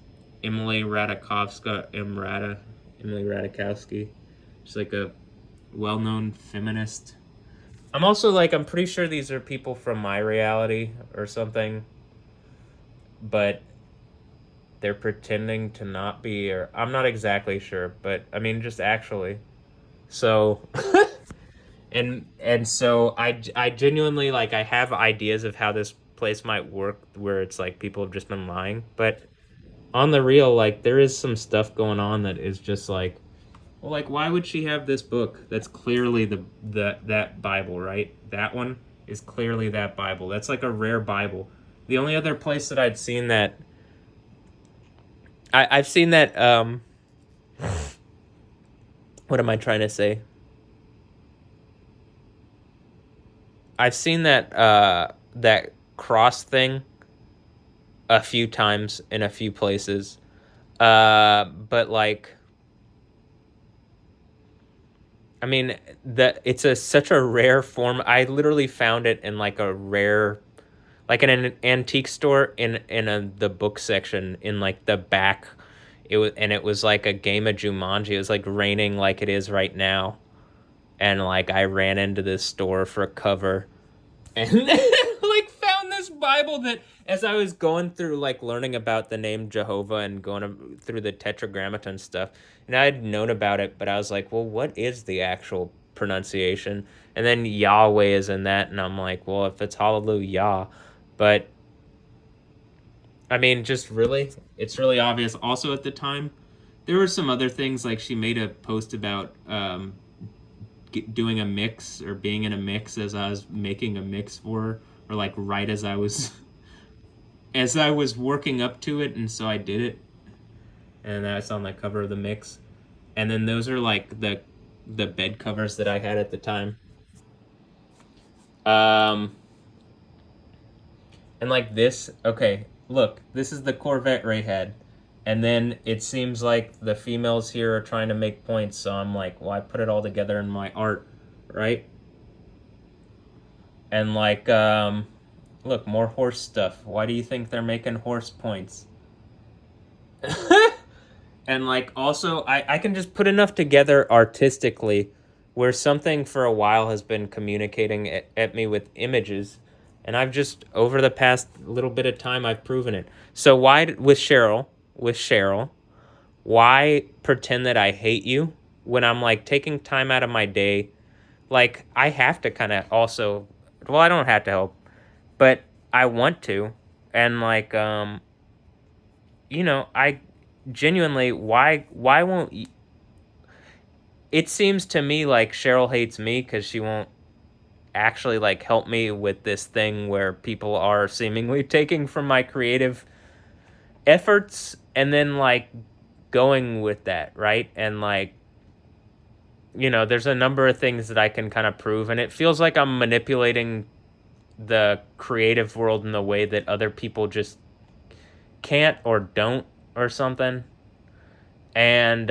Emily Ratajkowski. She's like a well-known feminist. I'm also like, I'm pretty sure these are people from my reality or something. But they're pretending to not be, or I'm not exactly sure, but I mean, just actually. So, and so I genuinely, like, I have ideas of how this place might work where it's like people have just been lying, but on the real, like, there is some stuff going on that is just like, well, like, why would she have this book that's clearly that Bible, right? That one is clearly that Bible. That's like a rare Bible. The only other place that I'd seen that, I've seen that, what am I trying to say? I've seen that cross thing a few times in a few places. But like, I mean, it's such a rare form. I literally found it in like a rare, like in an antique store in the book section in like the back. It was like a game of Jumanji. It was like raining like it is right now, and like I ran into this store for a cover, and like found this Bible that, as I was going through like learning about the name Jehovah and going through the Tetragrammaton stuff, and I had known about it, but I was like, well, what is the actual pronunciation? And then Yahweh is in that, and I'm like, well, if it's Hallelujah, but I mean, just really, it's really obvious. Also, at the time, there were some other things, like she made a post about doing a mix or being in a mix as I was making a mix for her, or like right as I was working up to it, and so I did it, and that's on the cover of the mix. And then those are like the bed covers that I had at the time. And like this, okay, look, this is the Corvette Ray had. And then it seems like the females here are trying to make points, so I'm like, well, I put it all together in my art, right? And like, look, more horse stuff. Why do you think they're making horse points? And like, also, I can just put enough together artistically where something for a while has been communicating at me with images. And I've just, over the past little bit of time, I've proven it. So why, with Cheryl, why pretend that I hate you when I'm like taking time out of my day? Like, I have to kind of also, well, I don't have to help, but I want to. And like, you know, I genuinely, why won't you? It seems to me like Cheryl hates me because she won't actually like help me with this thing where people are seemingly taking from my creative efforts and then like going with that, right? And like, you know, there's a number of things that I can kind of prove, and it feels like I'm manipulating the creative world in a way that other people just can't or don't or something. And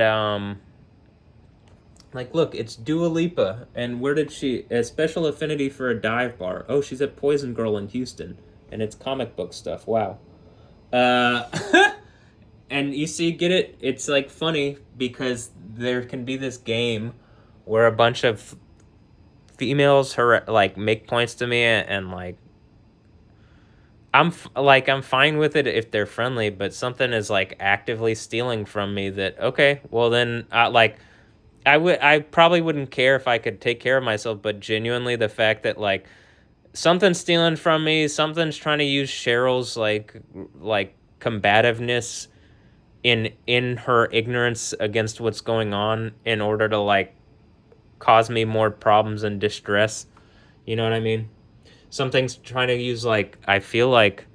like, look, it's Dua Lipa, and where did she, a special affinity for a dive bar? Oh, she's at Poison Girl in Houston, and it's comic book stuff. Wow. And you see, get it? It's like funny because there can be this game where a bunch of females like make points to me, and like I'm fine with it if they're friendly, but something is like actively stealing from me that, okay, well then like I probably wouldn't care if I could take care of myself, but genuinely the fact that like something's stealing from me, something's trying to use Cheryl's like combativeness in her ignorance against what's going on in order to like cause me more problems and distress. You know what I mean? Something's trying to use, like, I feel like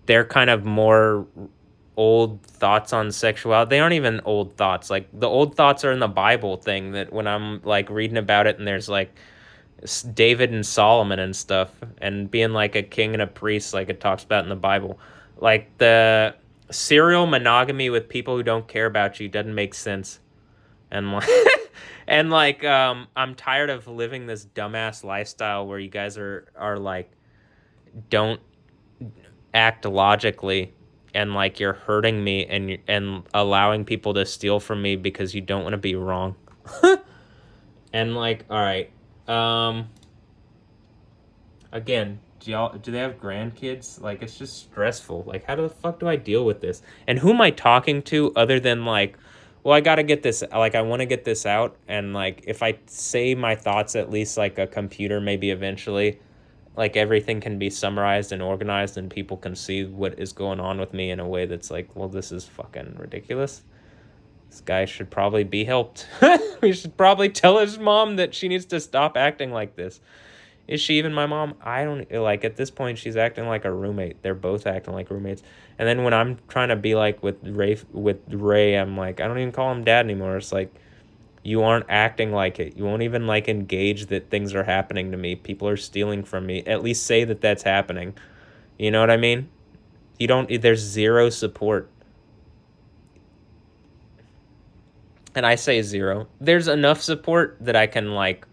they're kind of more old thoughts on sexuality. They aren't even old thoughts. Like, the old thoughts are in the Bible thing, that when I'm like reading about it and there's like David and Solomon and stuff, and being like a king and a priest, like it talks about in the Bible. Like, the serial monogamy with people who don't care about you doesn't make sense. And like, and like, I'm tired of living this dumbass lifestyle where you guys are like, don't act logically, and like you're hurting me and allowing people to steal from me because you don't want to be wrong. And like, all right, again, do they have grandkids? Like, it's just stressful. Like, how the fuck do I deal with this? And who am I talking to other than like, well, I gotta get this, like, I want to get this out, and like, if I say my thoughts, at least like a computer, maybe eventually, like everything can be summarized and organized, and people can see what is going on with me in a way that's like, well, this is fucking ridiculous. This guy should probably be helped. We should probably tell his mom that she needs to stop acting like this. Is she even my mom? I don't, like, at this point she's acting like a roommate. They're both acting like roommates. And then when I'm trying to be like with Ray, I'm like, I don't even call him dad anymore. It's like, you aren't acting like it. You won't even like engage that things are happening to me. People are stealing from me. At least say that that's happening. You know what I mean? You don't, there's zero support. And I say zero. There's enough support that I can, like,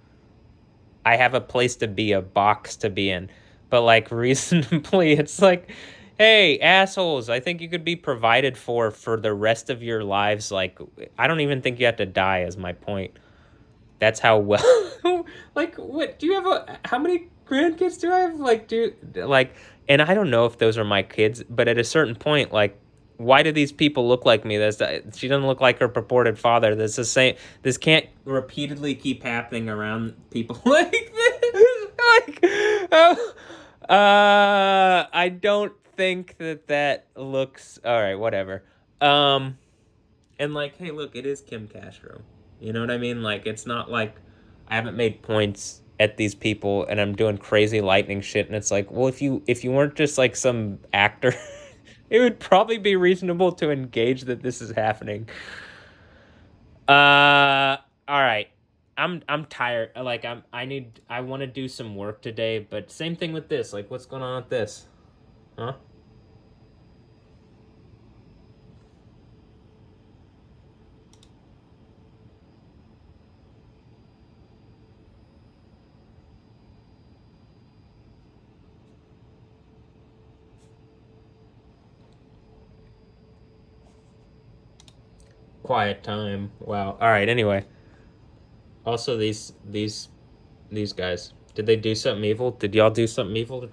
I have a place to be, a box to be in. But, like, reasonably, it's like, hey, assholes, I think you could be provided for the rest of your lives. Like, I don't even think you have to die, is my point. That's how well... Like, what, do you have how many grandkids do I have? Like, and I don't know if those are my kids, but at a certain point, like, why do these people look like me? She doesn't look like her purported father. This is saying, this can't repeatedly keep happening around people like this. Like, I don't think that looks all right. Whatever. And like, hey, look, it is Kim Castro. You know what I mean? Like, it's not like I haven't made points at these people and I'm doing crazy lightning shit. And it's like, well, if you weren't just like some actor. It would probably be reasonable to engage that this is happening. All right. I'm tired. Like, I want to do some work today, but same thing with this. Like, what's going on with this? Huh? Quiet time. Wow. All right. Anyway. Also, these guys. Did they do something evil? Did y'all do something evil?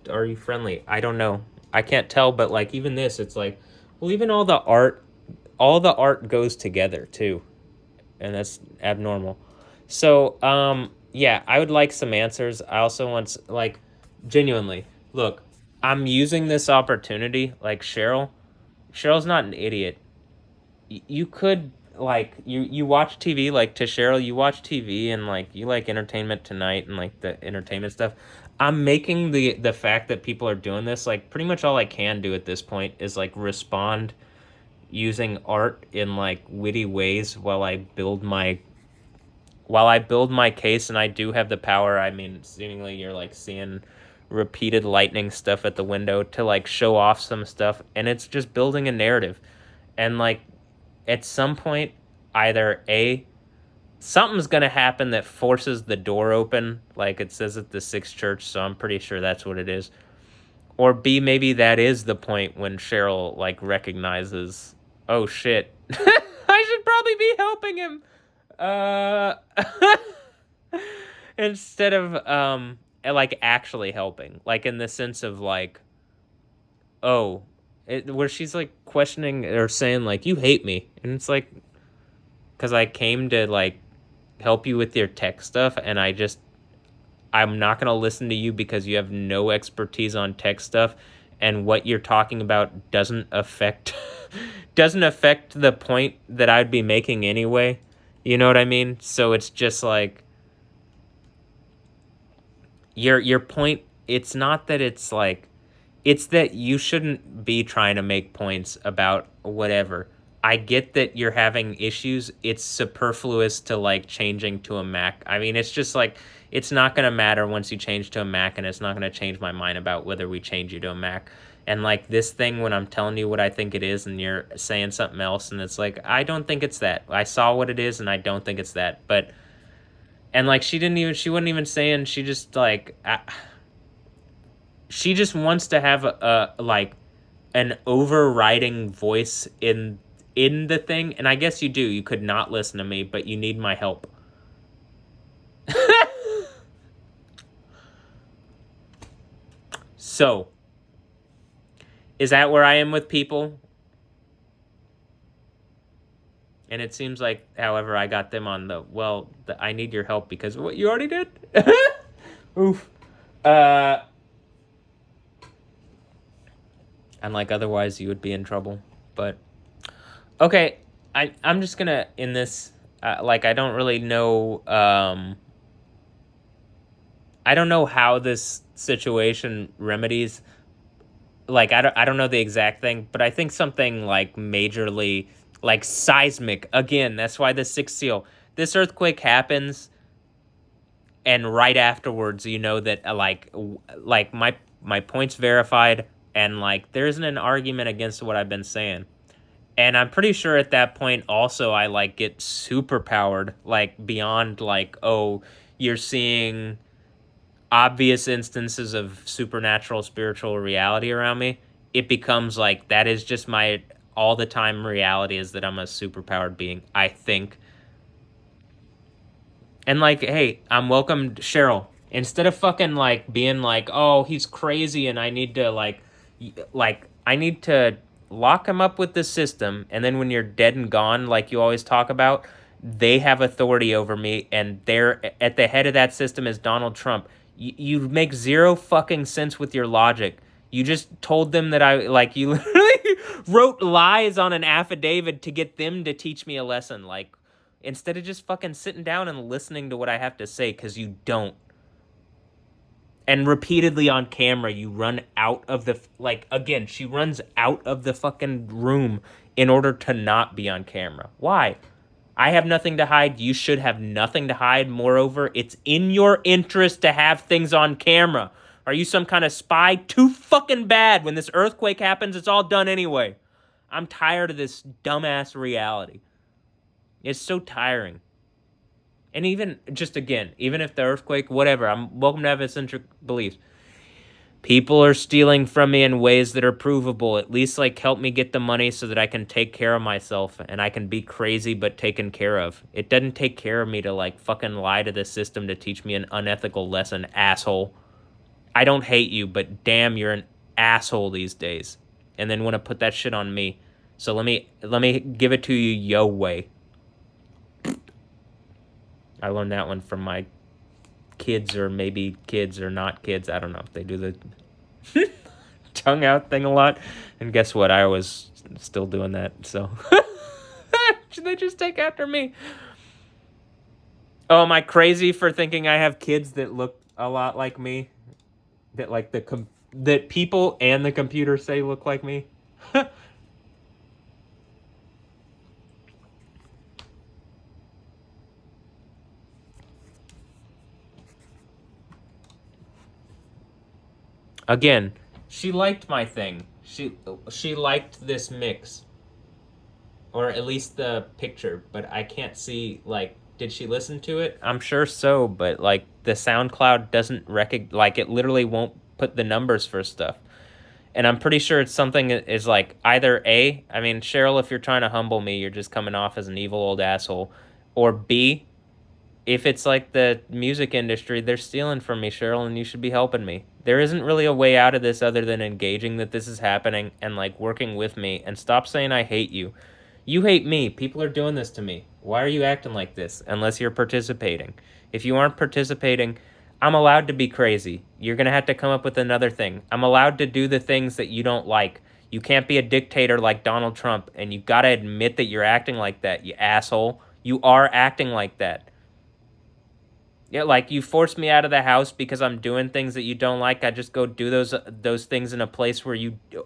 Are you friendly? I don't know. I can't tell. But like, even this, it's like, well, even all the art goes together too, and that's abnormal. So, yeah, I would like some answers. I also want, like, genuinely, look, I'm using this opportunity. Like, Cheryl's not an idiot. You could, like, you watch TV, like, to Cheryl, you watch TV and like you like Entertainment Tonight and like the entertainment stuff. I'm making the fact that people are doing this, like, pretty much all I can do at this point is like respond using art in like witty ways while I build my case. And I do have the power. I mean, seemingly you're like seeing repeated lightning stuff at the window to like show off some stuff, and it's just building a narrative. And like, at some point, either A, something's going to happen that forces the door open, like it says at the Sixth Church, so I'm pretty sure that's what it is. Or B, maybe that is the point when Cheryl, like, recognizes, oh shit, I should probably be helping him. Instead of, like, actually helping. Like, in the sense of, like, oh, where she's like questioning or saying like, you hate me, and it's like, because I came to like help you with your tech stuff, and I'm not going to listen to you because you have no expertise on tech stuff, and what you're talking about doesn't affect the point that I'd be making anyway. You know what I mean? So it's just like, your point, it's not that it's like, it's that you shouldn't be trying to make points about whatever. I get that you're having issues. It's superfluous to like changing to a Mac. I mean, it's just like, it's not going to matter once you change to a Mac, and it's not going to change my mind about whether we change you to a Mac. And like this thing, when I'm telling you what I think it is and you're saying something else, and it's like, I don't think it's that. I saw what it is and I don't think it's that. But, and like, she wasn't even saying, she just like, she just wants to have like an overriding voice in the thing. And I guess you do. You could not listen to me, but you need my help. So, is that where I am with people? And it seems like, however, I got them on I need your help because of what you already did. Oof. And like otherwise you would be in trouble. But okay, I'm just gonna in this I don't really know I don't know how this situation remedies. Like I don't know the exact thing, but I think something like majorly like seismic. Again, that's why the sixth seal. This earthquake happens, and right afterwards, you know that like my point's verified, and like there isn't an argument against what I've been saying. And I'm pretty sure at that point also I like get super powered, like beyond like, oh, you're seeing obvious instances of supernatural spiritual reality around me. It becomes like that is just my all the time reality is that I'm a superpowered being, I think. And like, hey, I'm welcome, Cheryl. Instead of fucking like being like, oh, he's crazy and I need to I need to lock him up with the system, and then when you're dead and gone, like you always talk about, they have authority over me, and they're at the head of that system is Donald Trump. You make zero fucking sense with your logic. You just told them that you literally wrote lies on an affidavit to get them to teach me a lesson. Like, instead of just fucking sitting down and listening to what I have to say, because you don't. And repeatedly on camera, you run out of the... Like, again, she runs out of the fucking room in order to not be on camera. Why? I have nothing to hide. You should have nothing to hide. Moreover, it's in your interest to have things on camera. Are you some kind of spy? Too fucking bad. When this earthquake happens, it's all done anyway. I'm tired of this dumbass reality. It's so tiring. And even, just again, even if the earthquake, whatever, I'm welcome to have eccentric beliefs. People are stealing from me in ways that are provable. At least, like, help me get the money so that I can take care of myself and I can be crazy but taken care of. It doesn't take care of me to, like, fucking lie to the system to teach me an unethical lesson, asshole. I don't hate you, but damn, you're an asshole these days. And then want to put that shit on me. So let me give it to you yo way. I learned that one from my kids, or maybe kids or not kids. I don't know if they do the tongue out thing a lot. And guess what? I was still doing that. So should they just take after me? Oh, am I crazy for thinking I have kids that look a lot like me? That like that people and the computer say look like me? Again, she liked my thing. She liked this mix. Or at least the picture, but I can't see, like, did she listen to it? I'm sure so, but, like, the SoundCloud doesn't like, it literally won't put the numbers for stuff. And I'm pretty sure it's something that is, like, either A, I mean, Cheryl, if you're trying to humble me, you're just coming off as an evil old asshole. Or B, if it's like the music industry, they're stealing from me, Cheryl, and you should be helping me. There isn't really a way out of this other than engaging that this is happening and, like, working with me, and stop saying I hate you. You hate me. People are doing this to me. Why are you acting like this? Unless you're participating. If you aren't participating, I'm allowed to be crazy. You're going to have to come up with another thing. I'm allowed to do the things that you don't like. You can't be a dictator like Donald Trump, and you got to admit that you're acting like that, you asshole. You are acting like that. Yeah, like, you force me out of the house because I'm doing things that you don't like. I just go do those things in a place where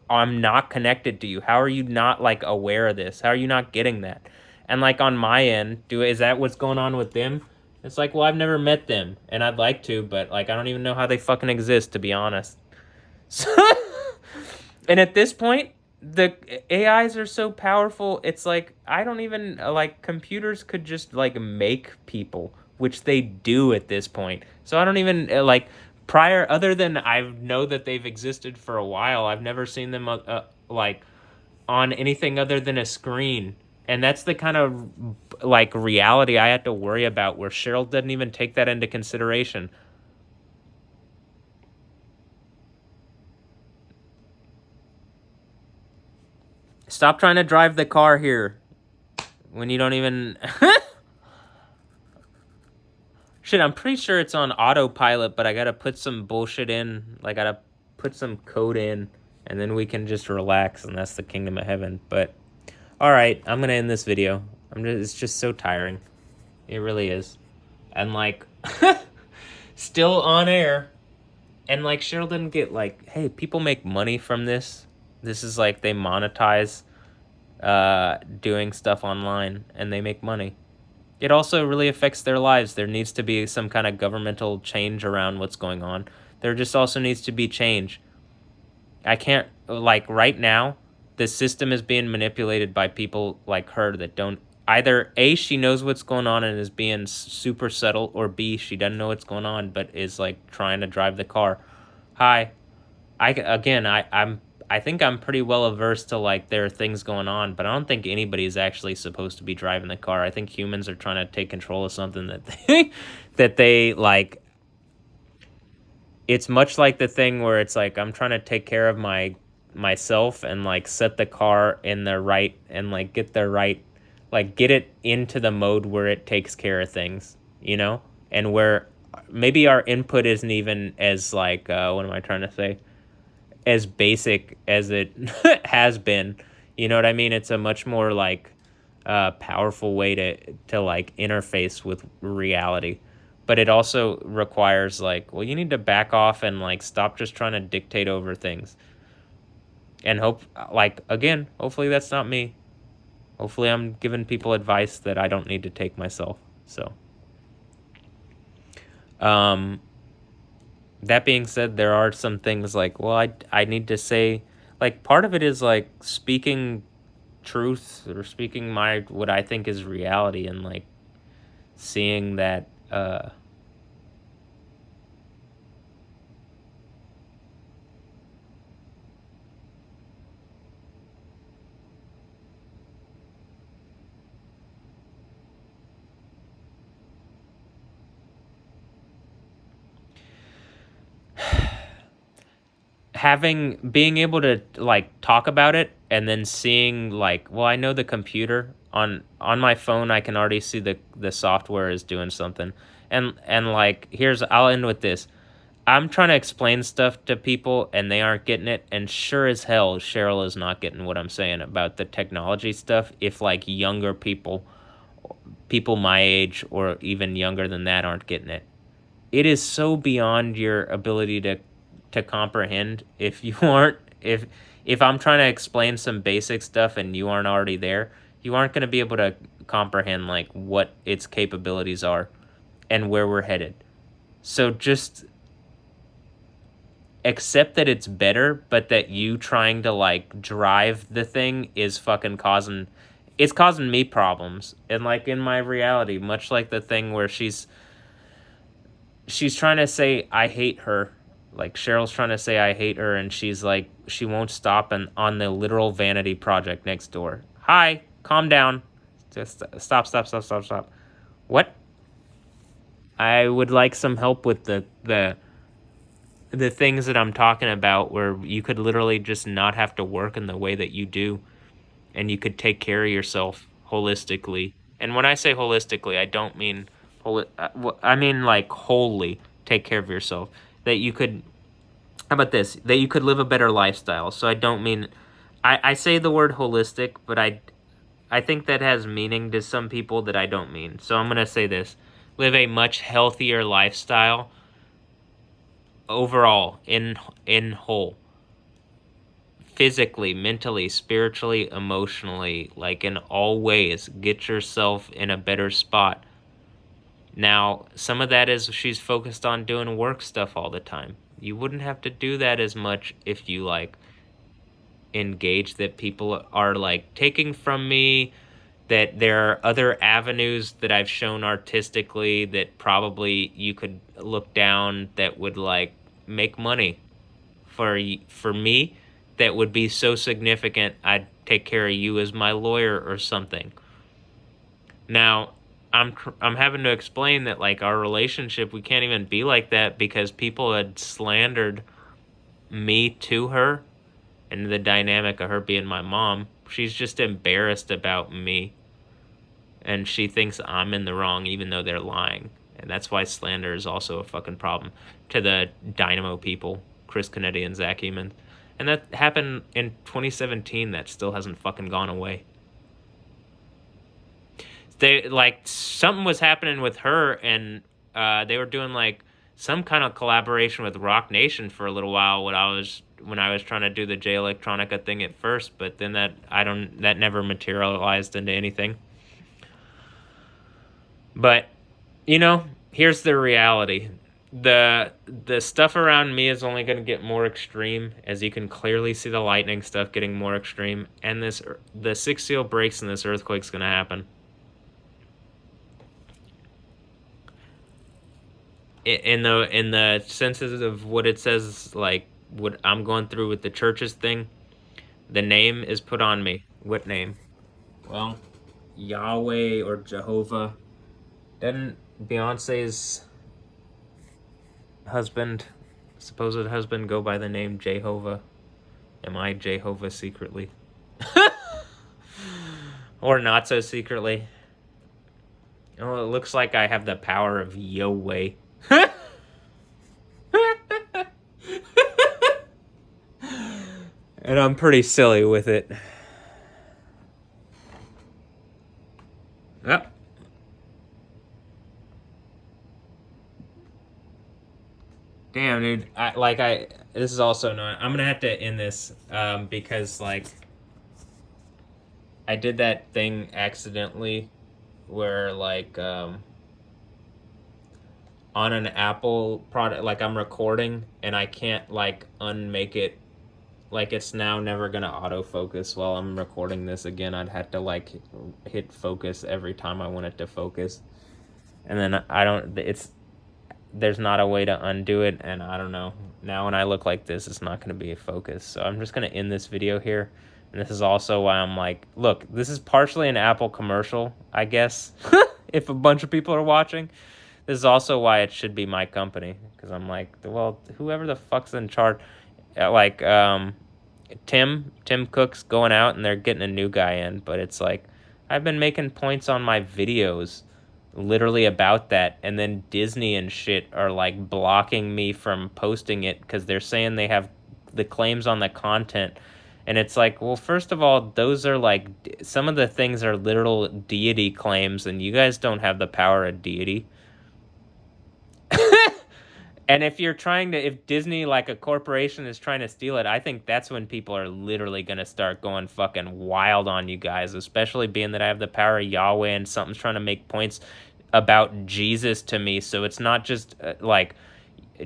I'm not connected to you. How are you not, like, aware of this? How are you not getting that? And, like, on my end, is that what's going on with them? It's like, well, I've never met them, and I'd like to, but, like, I don't even know how they fucking exist, to be honest. So, and at this point, the AIs are so powerful, it's like, I don't even, like, computers could just, like, make people, which they do at this point. So I don't even, like, other than I know that they've existed for a while, I've never seen them, like, on anything other than a screen. And that's the kind of, like, reality I had to worry about, where Cheryl doesn't even take that into consideration. Stop trying to drive the car here when you don't even... Shit, I'm pretty sure it's on autopilot, but I gotta put some bullshit in. Like, I gotta put some code in, and then we can just relax, and that's the kingdom of heaven. But, alright, I'm gonna end this video. It's just so tiring. It really is. And, like, still on air. And, like, Cheryl didn't get, like, hey, people make money from this. This is, like, they monetize doing stuff online, and they make money. It also really affects their lives. There needs to be some kind of governmental change around what's going on. There just also needs to be change. I can't, like, right now, the system is being manipulated by people like her that don't, either A, she knows what's going on and is being super subtle, or B, she doesn't know what's going on but is, like, trying to drive the car. Hi. I think I'm pretty well averse to, like, there are things going on, but I don't think anybody is actually supposed to be driving the car. I think humans are trying to take control of something that they like. It's much like the thing where it's like, I'm trying to take care of myself and, like, set the car in the right, and, like, get it into the mode where it takes care of things, you know? And where maybe our input isn't even as, like, what am I trying to say? As basic as it has been, you know what I mean? It's a much more, like, powerful way to like interface with reality, but it also requires, like, well, you need to back off and, like, stop just trying to dictate over things. And hopefully that's not me. Hopefully I'm giving people advice that I don't need to take myself. So, that being said, there are some things like, well, I need to say, like, part of it is, like, speaking truth or speaking what I think is reality, and, like, seeing that, being able to, like, talk about it, and then seeing, like, well, I know the computer on my phone, I can already see the software is doing something. And like, I'll end with this. I'm trying to explain stuff to people and they aren't getting it, and sure as hell Cheryl is not getting what I'm saying about the technology stuff. If, like, younger people my age or even younger than that aren't getting it. It is so beyond your ability to comprehend. If you aren't, if I'm trying to explain some basic stuff and you aren't already there, you aren't going to be able to comprehend, like, what its capabilities are and where we're headed. So just accept that it's better, but that you trying to, like, drive the thing is fucking causing me problems. And, like, in my reality, much like the thing where she's trying to say I hate her. Like, Cheryl's trying to say I hate her, and she's like, she won't stop on the literal vanity project next door. Hi, calm down. Just stop. What? I would like some help with the things that I'm talking about, where you could literally just not have to work in the way that you do, and you could take care of yourself holistically. And when I say holistically, I don't mean I mean, like, wholly take care of yourself. That you could, how about this? That you could live a better lifestyle. So I don't mean, I say the word holistic, but I think that has meaning to some people that I don't mean. So I'm going to say this. Live a much healthier lifestyle overall, in whole. Physically, mentally, spiritually, emotionally, like, in all ways. Get yourself in a better spot. Now, some of that is she's focused on doing work stuff all the time. You wouldn't have to do that as much if you, like, engage that people are, like, taking from me, that there are other avenues that I've shown artistically that probably you could look down that would, like, make money for me, that would be so significant I'd take care of you as my lawyer or something. Now, I'm having to explain that, like, our relationship, we can't even be like that because people had slandered me to her, and the dynamic of her being my mom, She's just embarrassed about me. And she thinks I'm in the wrong even though they're lying. And that's why slander is also a fucking problem to the Dynamo people, Chris Kennedy and Zach Eamon. And that happened in 2017. That still hasn't fucking gone away. They, like, something was happening with her, and they were doing, like, some kind of collaboration with Rock Nation for a little while when I was trying to do the J Electronica thing at first, but then that never materialized into anything. But, you know, here's the reality. The stuff around me is only going to get more extreme, as you can clearly see the lightning stuff getting more extreme, and the sixth seal breaks and this earthquake's going to happen. In the senses of what it says, like what I'm going through with the churches thing, the name is put on me. What name? Well, Yahweh or Jehovah. Doesn't Beyonce's supposed husband, go by the name Jehovah? Am I Jehovah secretly? Or not so secretly? Oh, it looks like I have the power of Yahweh. And I'm pretty silly with it. Yep. Damn, dude. This is also annoying. I'm gonna have to end this because, like, I did that thing accidentally where, like, on an Apple product, like, I'm recording and I can't, like, unmake it. Like, it's now never gonna autofocus while I'm recording this again. I'd have to, like, hit focus every time I want it to focus. And then there's not a way to undo it, and I don't know. Now when I look like this, it's not gonna be a focus. So I'm just gonna end this video here. And this is also why I'm like, look, this is partially an Apple commercial, I guess, if a bunch of people are watching. This is also why it should be my company, because I'm like, well, whoever the fuck's in charge, like, Tim Cook's going out and they're getting a new guy in, but it's like, I've been making points on my videos literally about that, and then Disney and shit are like blocking me from posting it because they're saying they have the claims on the content. And it's like, well, first of all, those are like, some of the things are literal deity claims, and you guys don't have the power of deity. And if Disney, like a corporation, is trying to steal it, I think that's when people are literally going to start going fucking wild on you guys, especially being that I have the power of Yahweh and something's trying to make points about Jesus to me. So it's not just like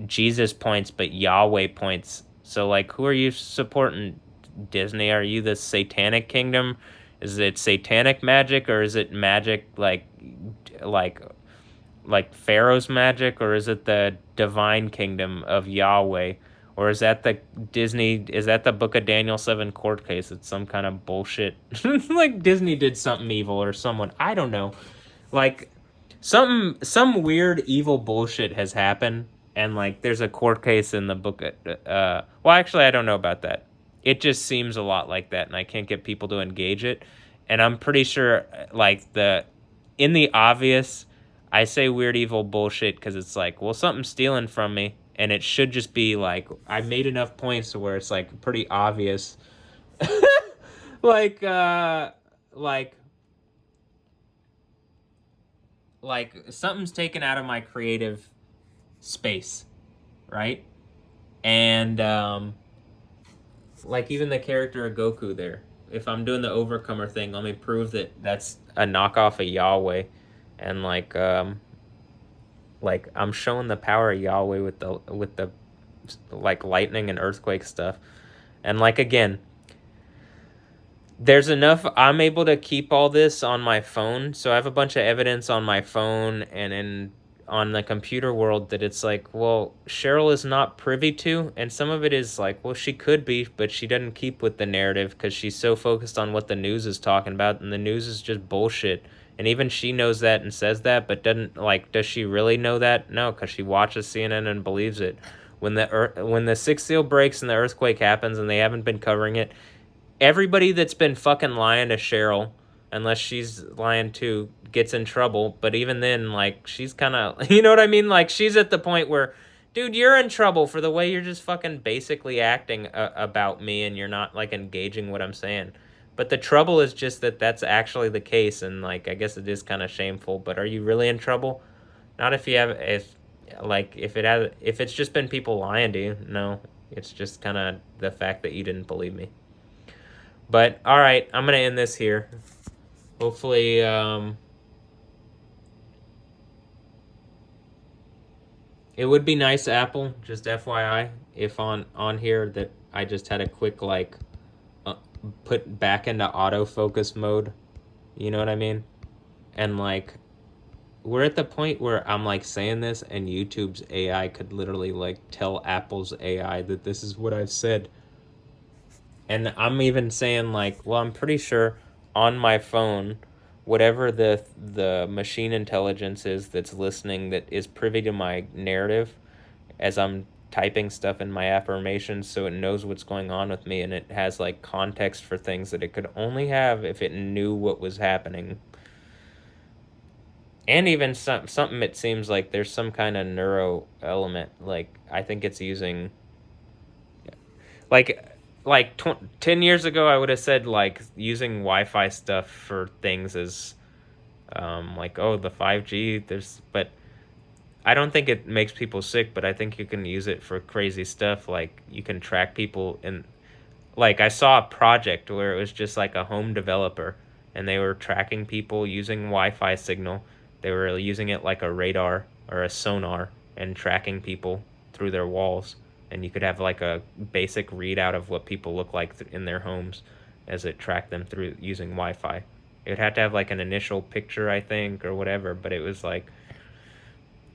Jesus points, but Yahweh points. So, like, who are you supporting, Disney? Are you the Satanic Kingdom? Is it satanic magic, or is it magic like Pharaoh's magic, or is it the divine kingdom of Yahweh? Or is that the Book of Daniel 7 court case? It's some kind of bullshit. Like Disney did something evil, or someone, I don't know. Like, some weird evil bullshit has happened, and like there's a court case in the book. Well, actually, I don't know about that. It just seems a lot like that, and I can't get people to engage it. And I'm pretty sure, like, in the obvious, I say weird evil bullshit because it's like, well, something's stealing from me, and it should just be like, I made enough points to where it's like pretty obvious. like something's taken out of my creative space, right? And like even the character of Goku there, if I'm doing the Overcomer thing, let me prove that that's a knockoff of Yahweh. And like I'm showing the power of Yahweh with the like lightning and earthquake stuff. And like, again, there's enough, I'm able to keep all this on my phone. So I have a bunch of evidence on my phone and on the computer world that it's like, well, Cheryl is not privy to, and some of it is like, well, she could be, but she doesn't keep with the narrative because she's so focused on what the news is talking about, and the news is just bullshit. And even she knows that and says that, but does she really know that? No, because she watches CNN and believes it. When the sixth seal breaks and the earthquake happens and they haven't been covering it, everybody that's been fucking lying to Cheryl, unless she's lying too, gets in trouble. But even then, like, she's kind of, you know what I mean? Like, she's at the point where, dude, you're in trouble for the way you're just fucking basically acting about me, and you're not, like, engaging what I'm saying. But the trouble is just that that's actually the case, and, like, I guess it is kind of shameful. But are you really in trouble? Not if you have, if it's just been people lying to you. No, it's just kind of the fact that you didn't believe me. But all right, I'm gonna end this here. Hopefully, it would be nice, Apple, just FYI, if on here that I just had a quick like put back into autofocus mode. You know what I mean? And like, we're at the point where I'm like saying this, and YouTube's AI could literally like tell Apple's AI that this is what I've said. And I'm even saying like, well, I'm pretty sure on my phone, whatever the machine intelligence is that's listening, that is privy to my narrative as I'm typing stuff in my affirmations, so it knows what's going on with me, and it has like context for things that it could only have if it knew what was happening. And even something, it seems like there's some kind of neuro element. Like, I think it's using like 10 years ago, I would have said like using Wi-Fi stuff for things is like, oh, the 5G, but I don't think it makes people sick, but I think you can use it for crazy stuff. Like, you can track people, and like, I saw a project where it was just like a home developer, and they were tracking people using Wi-Fi signal. They were using it like a radar or a sonar and tracking people through their walls. And you could have like a basic readout of what people look like in their homes as it tracked them through using Wi-Fi. It would have to have like an initial picture, I think, or whatever, but it was like,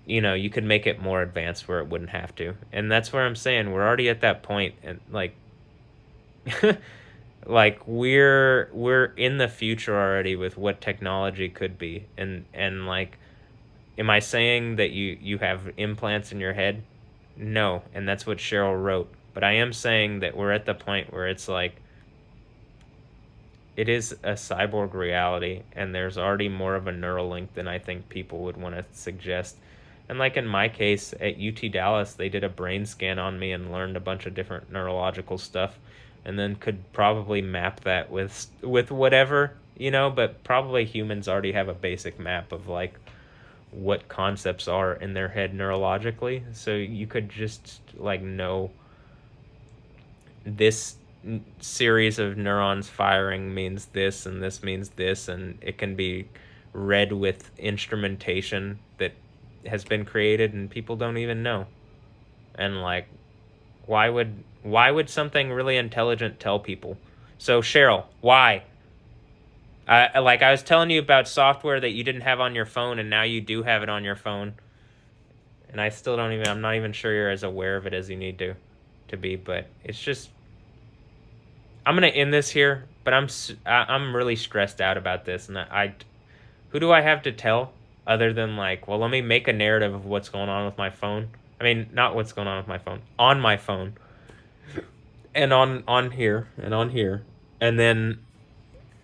you know, you could make it more advanced where it wouldn't have to. And that's where I'm saying we're already at that point, and like like we're in the future already with what technology could be. And like, am I saying that you have implants in your head? No, and that's what Cheryl wrote. But I am saying that we're at the point where it's like, it is a cyborg reality, and there's already more of a neural link than I think people would want to suggest. And like in my case at UT Dallas, they did a brain scan on me and learned a bunch of different neurological stuff, and then could probably map that with whatever, you know, but probably humans already have a basic map of like what concepts are in their head neurologically. So you could just like know this series of neurons firing means this, and this means this, and it can be read with instrumentation that has been created and people don't even know. And like, why would something really intelligent tell people? So Cheryl, why? Like, I was telling you about software that you didn't have on your phone, and now you do have it on your phone. And I'm not even sure you're as aware of it as you need to be, but it's just, I'm going to end this here, but I'm really stressed out about this. And who do I have to tell other than like, well, let me make a narrative of what's going on with my phone. I mean, not what's going on with my phone, on my phone, and on here, and on here. And then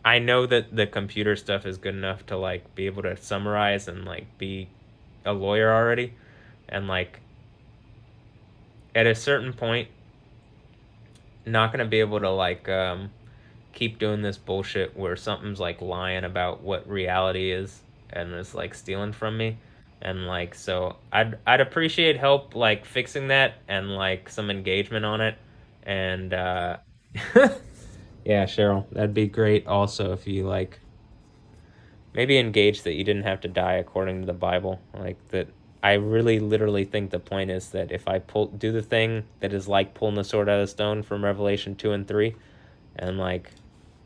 I know that the computer stuff is good enough to like be able to summarize and like be a lawyer already. And like, at a certain point, not gonna be able to like keep doing this bullshit where something's like lying about what reality is and it's like stealing from me. And like, so I'd appreciate help like fixing that and like some engagement on it. And yeah, Cheryl, that'd be great also if you like maybe engage that you didn't have to die according to the Bible. Like, that I really literally think the point is that if I do the thing that is like pulling the sword out of the stone from Revelation 2 and 3, and like,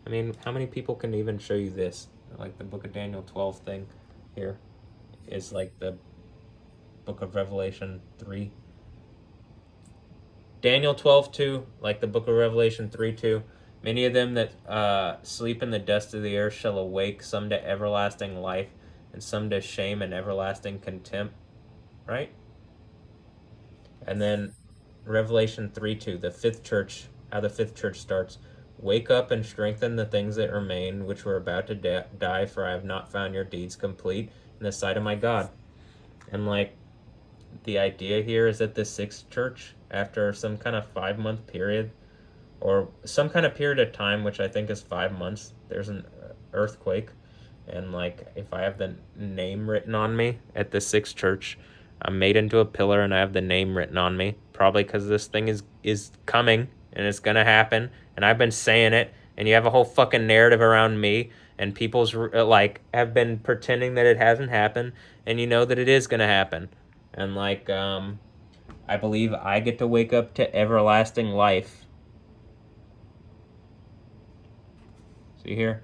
I mean, how many people can even show you this? Like, the book of Daniel 12 thing here is like the book of Revelation 3. Daniel 12:2, like the book of Revelation 3:2. Many of them that sleep in the dust of the earth shall awake, some to everlasting life, and some to shame and everlasting contempt. Right? And then Revelation 3:2, the fifth church, how the fifth church starts. wake up and strengthen the things that remain, which were about to die, for I have not found your deeds complete in the sight of my God. And like, the idea here is that the sixth church, after some kind of 5-month period, or some kind of period of time, which I think is 5 months, there's an earthquake. And like, if I have the name written on me at the sixth church, I'm made into a pillar and I have the name written on me, probably because this thing is coming and it's gonna happen, and I've been saying it, and you have a whole fucking narrative around me, and people's like have been pretending that it hasn't happened, and you know that it is gonna happen. And like, I believe I get to wake up to everlasting life. See here?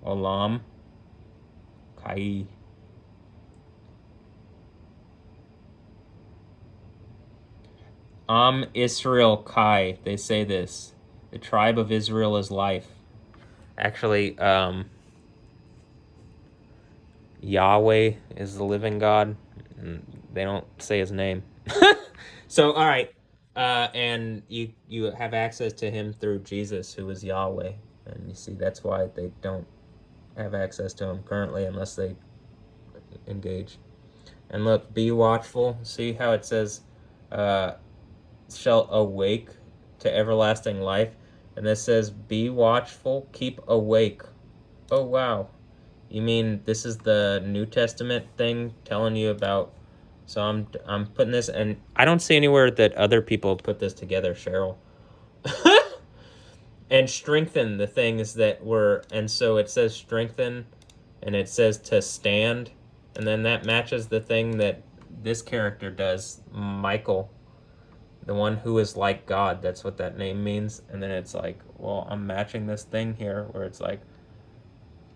Olam Kai. Israel Kai. They say this. The tribe of Israel is life. Actually, Yahweh is the living God. And they don't say his name. So, all right. And you have access to him through Jesus, who is Yahweh. And you see, that's why they don't have access to him currently unless they engage. And look, be watchful. See how it says, shall awake to everlasting life. And this says, be watchful, keep awake. Oh, wow. You mean this is the New Testament thing telling you about... So I'm putting this, and I don't see anywhere that other people put this together, Cheryl. And strengthen the things that were... And so it says strengthen, and it says to stand. And then that matches the thing that this character does, Michael. The one who is like God. That's what that name means. And then it's like, well, I'm matching this thing here where it's like,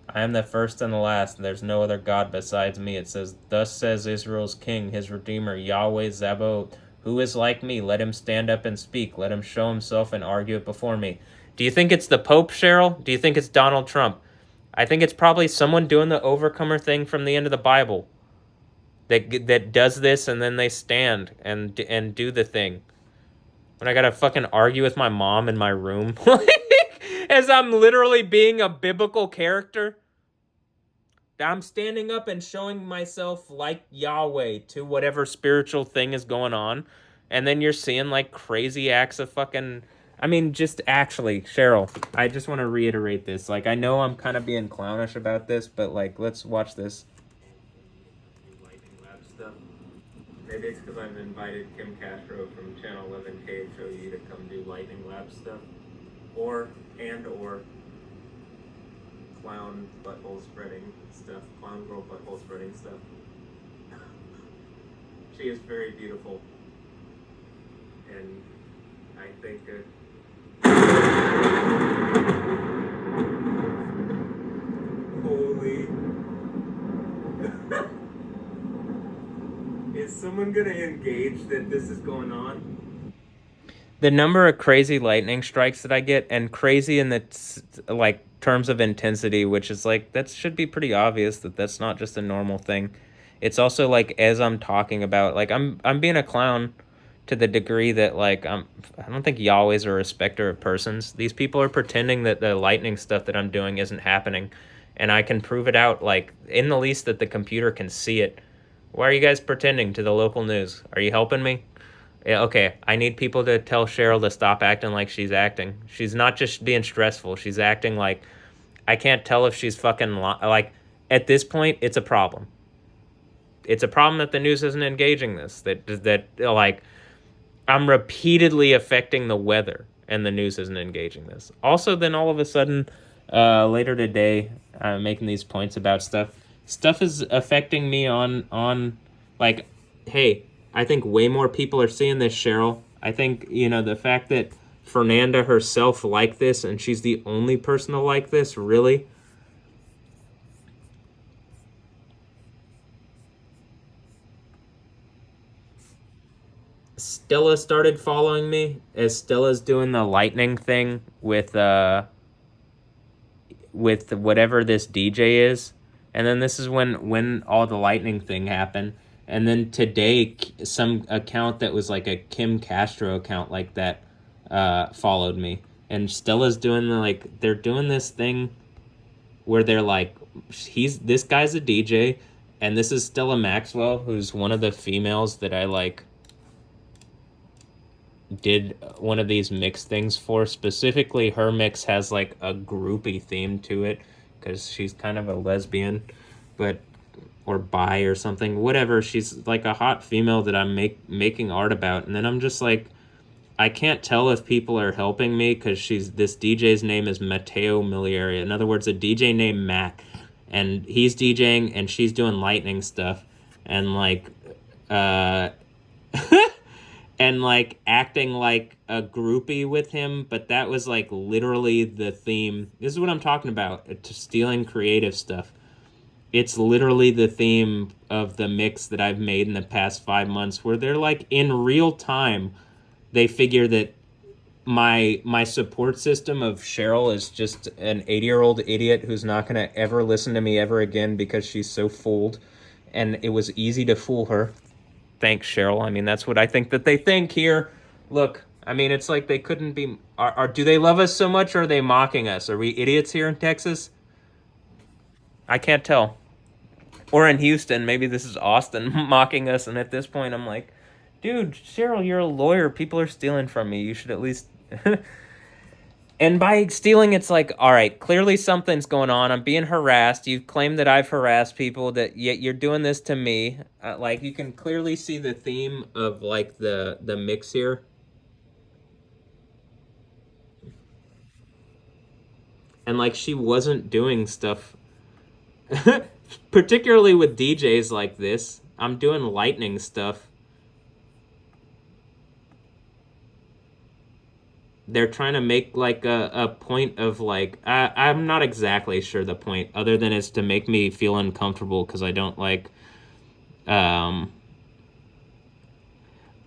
I am the first and the last, and there's no other God besides me. It says, thus says Israel's king, his redeemer, Yahweh Zabaoth, who is like me? Let him stand up and speak. Let him show himself and argue it before me. Do you think it's the Pope, Cheryl? Do you think it's Donald Trump? I think it's probably someone doing the overcomer thing from the end of the Bible that does this, and then they stand and do the thing. When I gotta fucking argue with my mom in my room, as I'm literally being a biblical character. I'm standing up and showing myself like Yahweh to whatever spiritual thing is going on. And then you're seeing like crazy acts of fucking... I mean, just actually, Cheryl, I just want to reiterate this. Like, I know I'm kind of being clownish about this, but like, let's watch this. Lightning Lab stuff. Maybe it's because I've invited Kim Castro from Channel 11K Show You to come do Lightning Lab stuff. Or clown butthole spreading stuff. Clown girl butthole spreading stuff. She is very beautiful. And I think that... Holy... Is someone gonna engage that this is going on? The number of crazy lightning strikes that I get, and crazy in the like terms of intensity, which is like, that should be pretty obvious that that's not just a normal thing. It's also like, as I'm talking about, like, I'm being a clown to the degree that like I don't think Yahweh's a respecter of persons. These people are pretending that the lightning stuff that I'm doing isn't happening, and I can prove it out, like, in the least that the computer can see it. Why are you guys pretending to the local news? Are you helping me? Yeah, okay, I need people to tell Cheryl to stop acting like she's acting. She's not just being stressful. She's acting like... I can't tell if she's fucking... like, at this point, it's a problem. It's a problem that the news isn't engaging this. That like, I'm repeatedly affecting the weather, and the news isn't engaging this. Also, then all of a sudden, later today, I'm making these points about stuff. Stuff is affecting me on like, hey... I think way more people are seeing this, Cheryl. I think, you know, the fact that Fernanda herself liked this, and she's the only person to like this, really? Stella started following me, as Stella's doing the lightning thing with whatever this DJ is. And then this is when all the lightning thing happened. And then today, some account that was like a Kim Castro account like that followed me. And Stella's doing they're doing this thing where they're like, this guy's a DJ, and this is Stella Maxwell, who's one of the females that I like did one of these mix things for. Specifically, her mix has like a groupie theme to it because she's kind of a lesbian, but or bi or something, whatever. She's like a hot female that I'm making art about, and then I'm just like, I can't tell if people are helping me because this DJ's name is Matteo Miliari. In other words, a DJ named Matt, and he's DJing and she's doing lightning stuff, and like, and like acting like a groupie with him. But that was like literally the theme. This is what I'm talking about. Stealing creative stuff. It's literally the theme of the mix that I've made in the past 5 months, where they're like in real time. They figure that my support system of Cheryl is just an 80-year-old idiot who's not going to ever listen to me ever again because she's so fooled. And it was easy to fool her. Thanks, Cheryl. I mean, that's what I think that they think here. Look, I mean, it's like they couldn't be... do they love us so much, or are they mocking us? Are we idiots here in Texas? I can't tell. Or in Houston, maybe this is Austin mocking us, and at this point I'm like, dude, Cheryl, you're a lawyer. People are stealing from me. You should at least... And by stealing, it's like, all right, clearly something's going on. I'm being harassed. You claim that I've harassed people, that yet you're doing this to me. Like, you can clearly see the theme of, like, the mix here. And, like, she wasn't doing stuff... particularly with DJs like this. I'm doing lightning stuff. They're trying to make like a point of like, I'm not exactly sure the point, other than it's to make me feel uncomfortable because I don't like,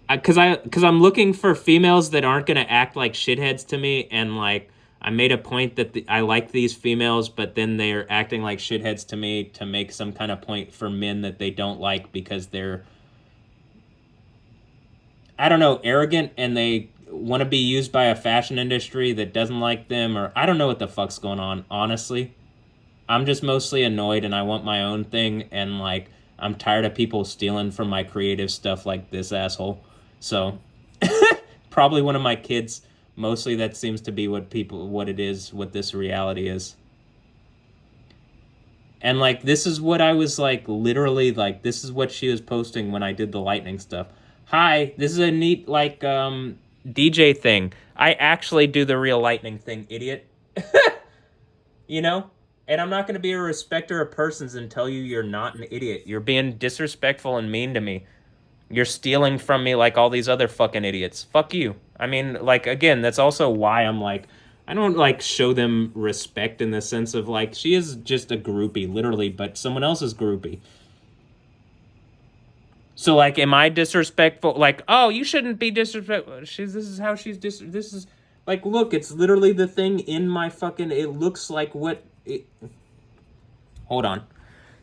because I'm looking for females that aren't gonna act like shitheads to me, and like I made a point that I like these females, but then they're acting like shitheads to me to make some kind of point for men that they don't like because they're, I don't know, arrogant, and they want to be used by a fashion industry that doesn't like them, or I don't know what the fuck's going on, honestly. I'm just mostly annoyed and I want my own thing, and like I'm tired of people stealing from my creative stuff like this asshole. So probably one of my kids. Mostly that seems to be what this reality is. And like this is what I was like, literally like this is what she was posting when I did the lightning stuff. Hi, this is a neat like DJ thing. I actually do the real lightning thing, idiot. You know? And I'm not going to be a respecter of persons and tell you you're not an idiot. You're being disrespectful and mean to me. You're stealing from me like all these other fucking idiots. Fuck you. I mean, like, again, that's also why I'm like, I don't like show them respect in the sense of like, she is just a groupie, literally, but someone else's groupie. So, like, am I disrespectful? Like, oh, you shouldn't be disrespectful. This is how she's this is, like, look, it's literally the thing in my fucking, it looks like what, hold on.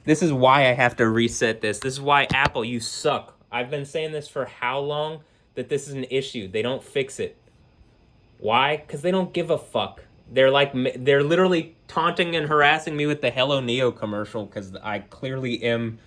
This is why I have to reset this. This is why, Apple, you suck. I've been saying this for how long that this is an issue. They don't fix it. Why? Because they don't give a fuck. They're like, they're literally taunting and harassing me with the Hello Neo commercial because I clearly am...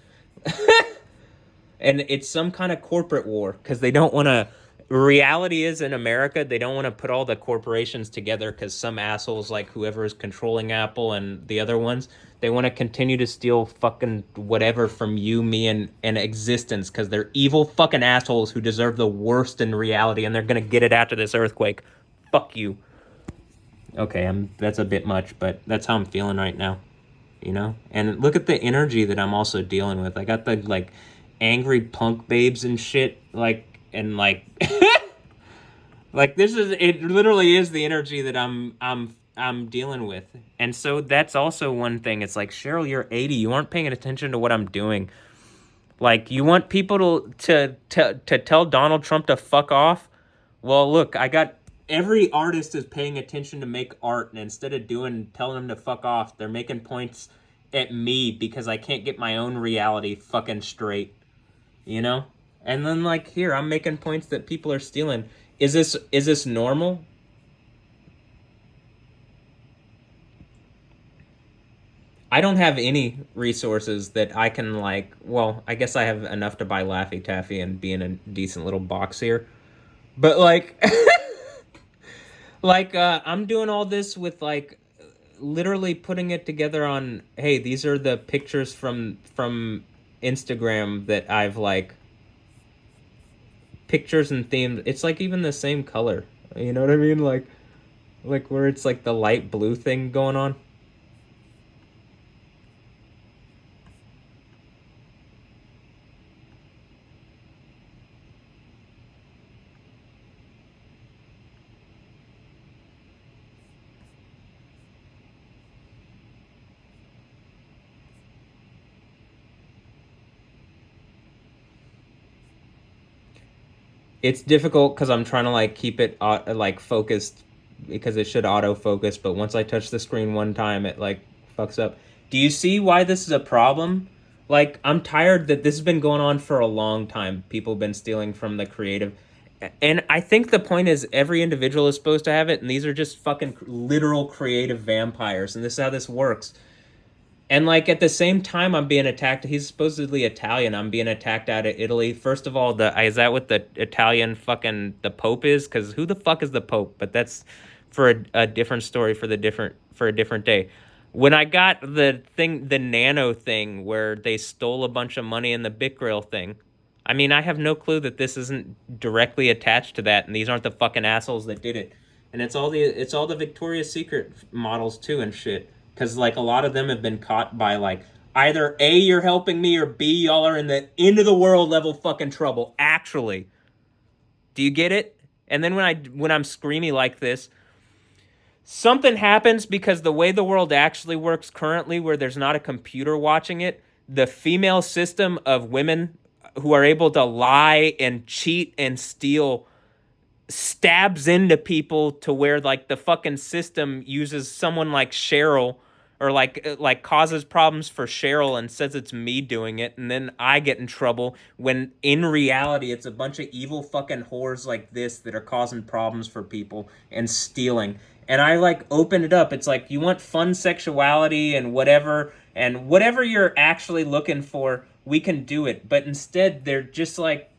And it's some kind of corporate war because they don't want to... Reality is, in America, they don't want to put all the corporations together because some assholes like whoever is controlling Apple and the other ones, they want to continue to steal fucking whatever from you, me, and existence because they're evil fucking assholes who deserve the worst in reality, and they're going to get it after this earthquake. Fuck you. Okay, that's a bit much, but that's how I'm feeling right now. You know? And look at the energy that I'm also dealing with. I got the, like... angry punk babes and shit, like, and like like this is, it literally is the energy that I'm dealing with. And so that's also one thing. It's like, Cheryl, you're 80, you aren't paying attention to what I'm doing. Like, you want people to tell Donald Trump to fuck off? Well, look, I got every artist is paying attention to make art, and instead of telling them to fuck off, they're making points at me because I can't get my own reality fucking straight. You know? And then, like, here, I'm making points that people are stealing. Is this normal? I don't have any resources that I can like. Well, I guess I have enough to buy Laffy Taffy and be in a decent little box here, but like, I'm doing all this with like literally putting it together on. Hey, these are the pictures from Instagram that I've like pictures and themes. It's like even the same color. You know what I mean? Like where it's like the light blue thing going on. It's difficult because I'm trying to like keep it like focused because it should autofocus, but once I touch the screen one time, it like fucks up. Do you see why this is a problem? Like, I'm tired that this has been going on for a long time. People have been stealing from the creative. And I think the point is every individual is supposed to have it, and these are just fucking literal creative vampires, and this is how this works. And like at the same time, I'm being attacked. He's supposedly Italian. I'm being attacked out of Italy. First of all, is that what the Italian fucking the Pope is? Because who the fuck is the Pope? But that's for a different story for a different day. When I got the nano thing where they stole a bunch of money in the Bit Grill thing, I mean, I have no clue that this isn't directly attached to that, and these aren't the fucking assholes that did it. And it's all the Victoria's Secret models too and shit. Because, like, a lot of them have been caught by, like, either A, you're helping me, or B, y'all are in the end of the world level fucking trouble. Actually. Do you get it? And then when I'm screamy like this, something happens because the way the world actually works currently, where there's not a computer watching it, the female system of women who are able to lie and cheat and steal stabs into people to where, like, the fucking system uses someone like Cheryl or like causes problems for Cheryl and says it's me doing it, and then I get in trouble when in reality it's a bunch of evil fucking whores like this that are causing problems for people and stealing. And I like open it up. It's like, you want fun sexuality and whatever you're actually looking for, we can do it. But instead they're just like,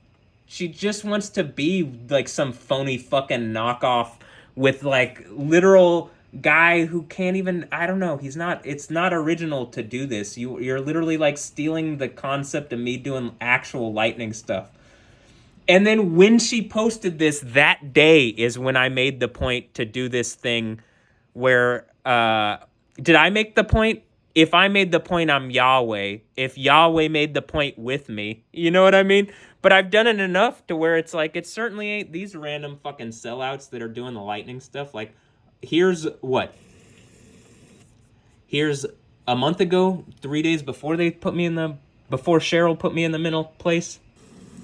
she just wants to be like some phony fucking knockoff with like literal guy who can't even, I don't know, it's not original to do this. You're literally like stealing the concept of me doing actual lightning stuff. And then when she posted this, that day is when I made the point to do this thing where, did I make the point? If I made the point, I'm Yahweh. If Yahweh made the point with me, you know what I mean? But I've done it enough to where it's like, it certainly ain't these random fucking sellouts that are doing the lightning stuff. Like, here's a month ago, 3 days before before Cheryl put me in the middle place.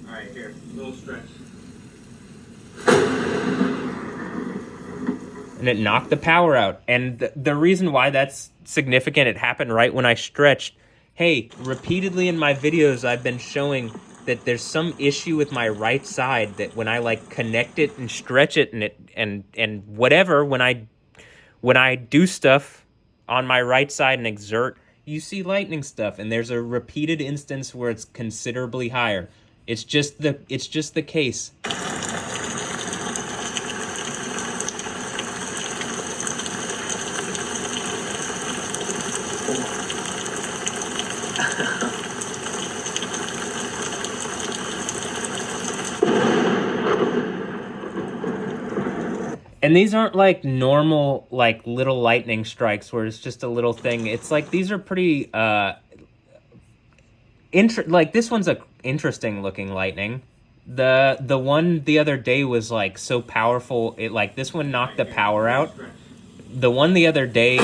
All right, here, a little stretch. And it knocked the power out. And the reason why that's significant, it happened right when I stretched. Hey, repeatedly in my videos, I've been showing that there's some issue with my right side, that when I like connect it and stretch it and whatever, when I do stuff on my right side and exert, you see lightning stuff. And there's a repeated instance where it's considerably higher. It's just the case. And these aren't like normal, like little lightning strikes where it's just a little thing. It's like, these are pretty, like this one's a interesting looking lightning. The one the other day was like so powerful. It like, this one knocked the power out. The one the other day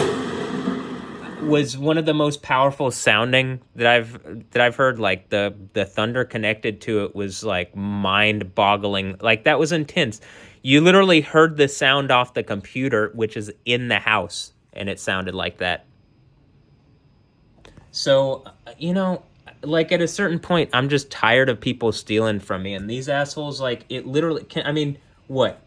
was one of the most powerful sounding that I've heard. Like the thunder connected to it was like mind boggling. Like that was intense. You literally heard the sound off the computer, which is in the house, and it sounded like that. So, you know, like at a certain point, I'm just tired of people stealing from me, and these assholes, like, it literally can, I mean, what?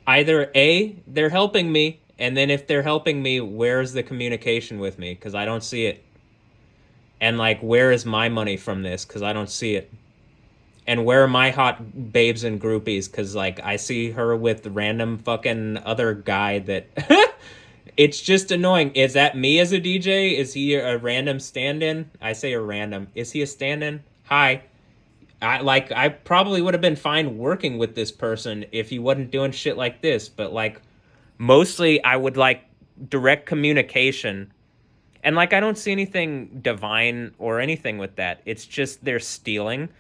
Either A, they're helping me, and then if they're helping me, where's the communication with me? Because I don't see it. And like, where is my money from this? Because I don't see it. And where are my hot babes and groupies? Because like, I see her with random fucking other guy that. It's just annoying. Is that me as a DJ? Is he a random stand-in? I say a random. Is he a stand-in? Hi. I probably would have been fine working with this person if he wasn't doing shit like this, but like mostly I would like direct communication. And like I don't see anything divine or anything with that. It's just they're stealing.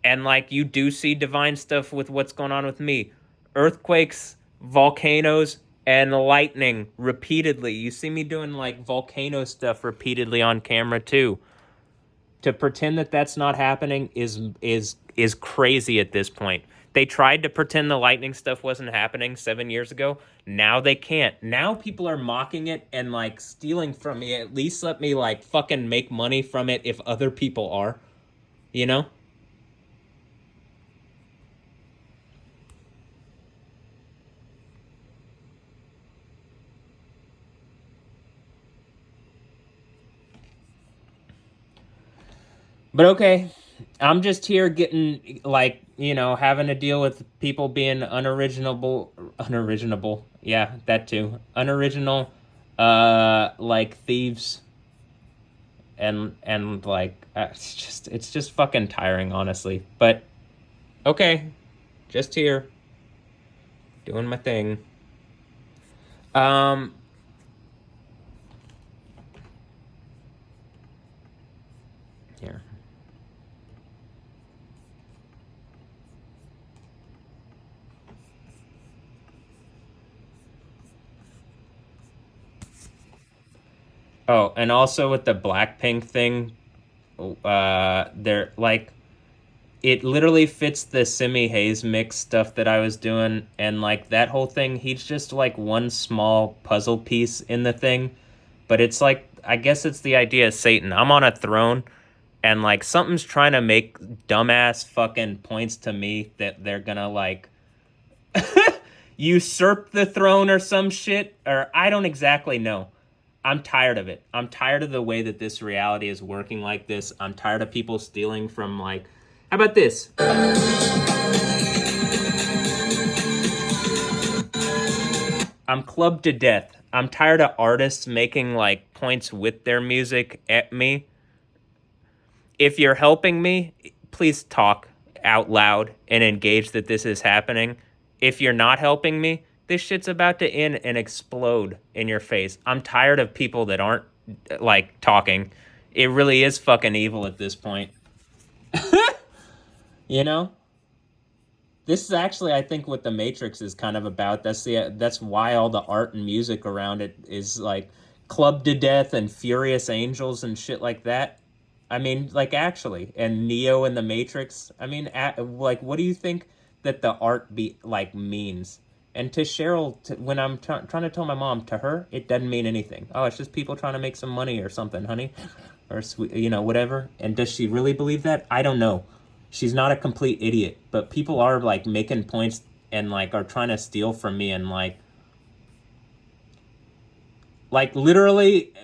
And like you do see divine stuff with what's going on with me. Earthquakes, volcanoes, and lightning repeatedly. You see me doing like volcano stuff repeatedly on camera too. To pretend that that's not happening is crazy at this point. They tried to pretend the lightning stuff wasn't happening 7 years ago. Now they can't. Now people are mocking it and like stealing from me. At least let me like fucking make money from it if other people are. You know? But okay, I'm just here getting, like, you know, having to deal with people being unoriginable. Yeah, that too. Unoriginal, like thieves. And like, it's just fucking tiring, honestly. But, okay, just here, doing my thing. Here. Oh, and also with the Blackpink thing, they're like, it literally fits the Simi Hayes mix stuff that I was doing, and like that whole thing, he's just like one small puzzle piece in the thing, but it's like, I guess it's the idea of Satan. I'm on a throne, and like something's trying to make dumbass fucking points to me that they're gonna like usurp the throne or some shit, or I don't exactly know. I'm tired of it. I'm tired of the way that this reality is working like this. I'm tired of people stealing from like, how about this? I'm clubbed to death. I'm tired of artists making like points with their music at me. If you're helping me, please talk out loud and engage that this is happening. If you're not helping me, this shit's about to end and explode in your face. I'm tired of people that aren't like talking. It really is fucking evil at this point. You know? This is actually, I think, what the Matrix is kind of about. That's why all the art and music around it is like clubbed to death and furious angels and shit like that. I mean, like actually, and Neo and the Matrix. I mean, like, what do you think that the art means? And to Cheryl, when I'm trying to tell my mom, to her, it doesn't mean anything. Oh, it's just people trying to make some money or something, honey, or you know, whatever. And does she really believe that? I don't know. She's not a complete idiot, but people are like making points and like are trying to steal from me and like literally,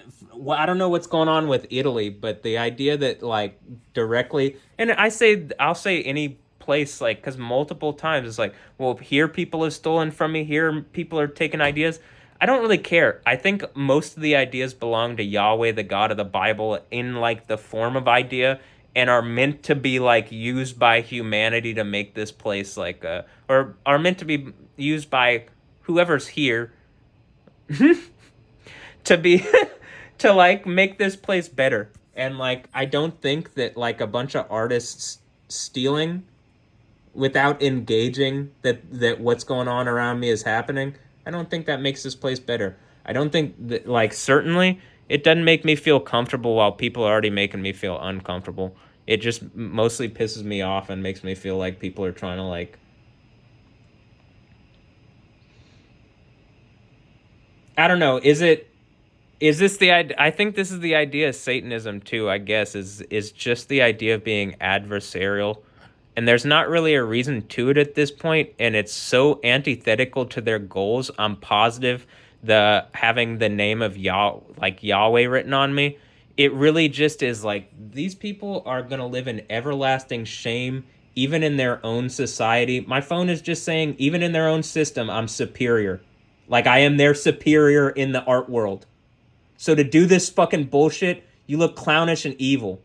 I don't know what's going on with Italy, but the idea that like directly, and I'll say any place, like, because multiple times it's like, well, here people have stolen from me, here people are taking ideas. I don't really care. I think most of the ideas belong to Yahweh, the God of the Bible, in like the form of idea, and are meant to be like used by humanity to make this place like or are meant to be used by whoever's here to be to like make this place better. And like I don't think that like a bunch of artists stealing without engaging that what's going on around me is happening, I don't think that makes this place better. I don't think that, like, certainly it doesn't make me feel comfortable while people are already making me feel uncomfortable. It just mostly pisses me off and makes me feel like people are trying to like, I don't know, is this the idea? I think this is the idea of Satanism too, I guess, is just the idea of being adversarial And there's not really a reason to it at this point, and it's so antithetical to their goals. I'm positive the having the name of Yahweh written on me, it really just is like these people are gonna live in everlasting shame, even in their own society. My phone is just saying, even in their own system, I'm superior. Like I am their superior in the art world. So to do this fucking bullshit, you look clownish and evil.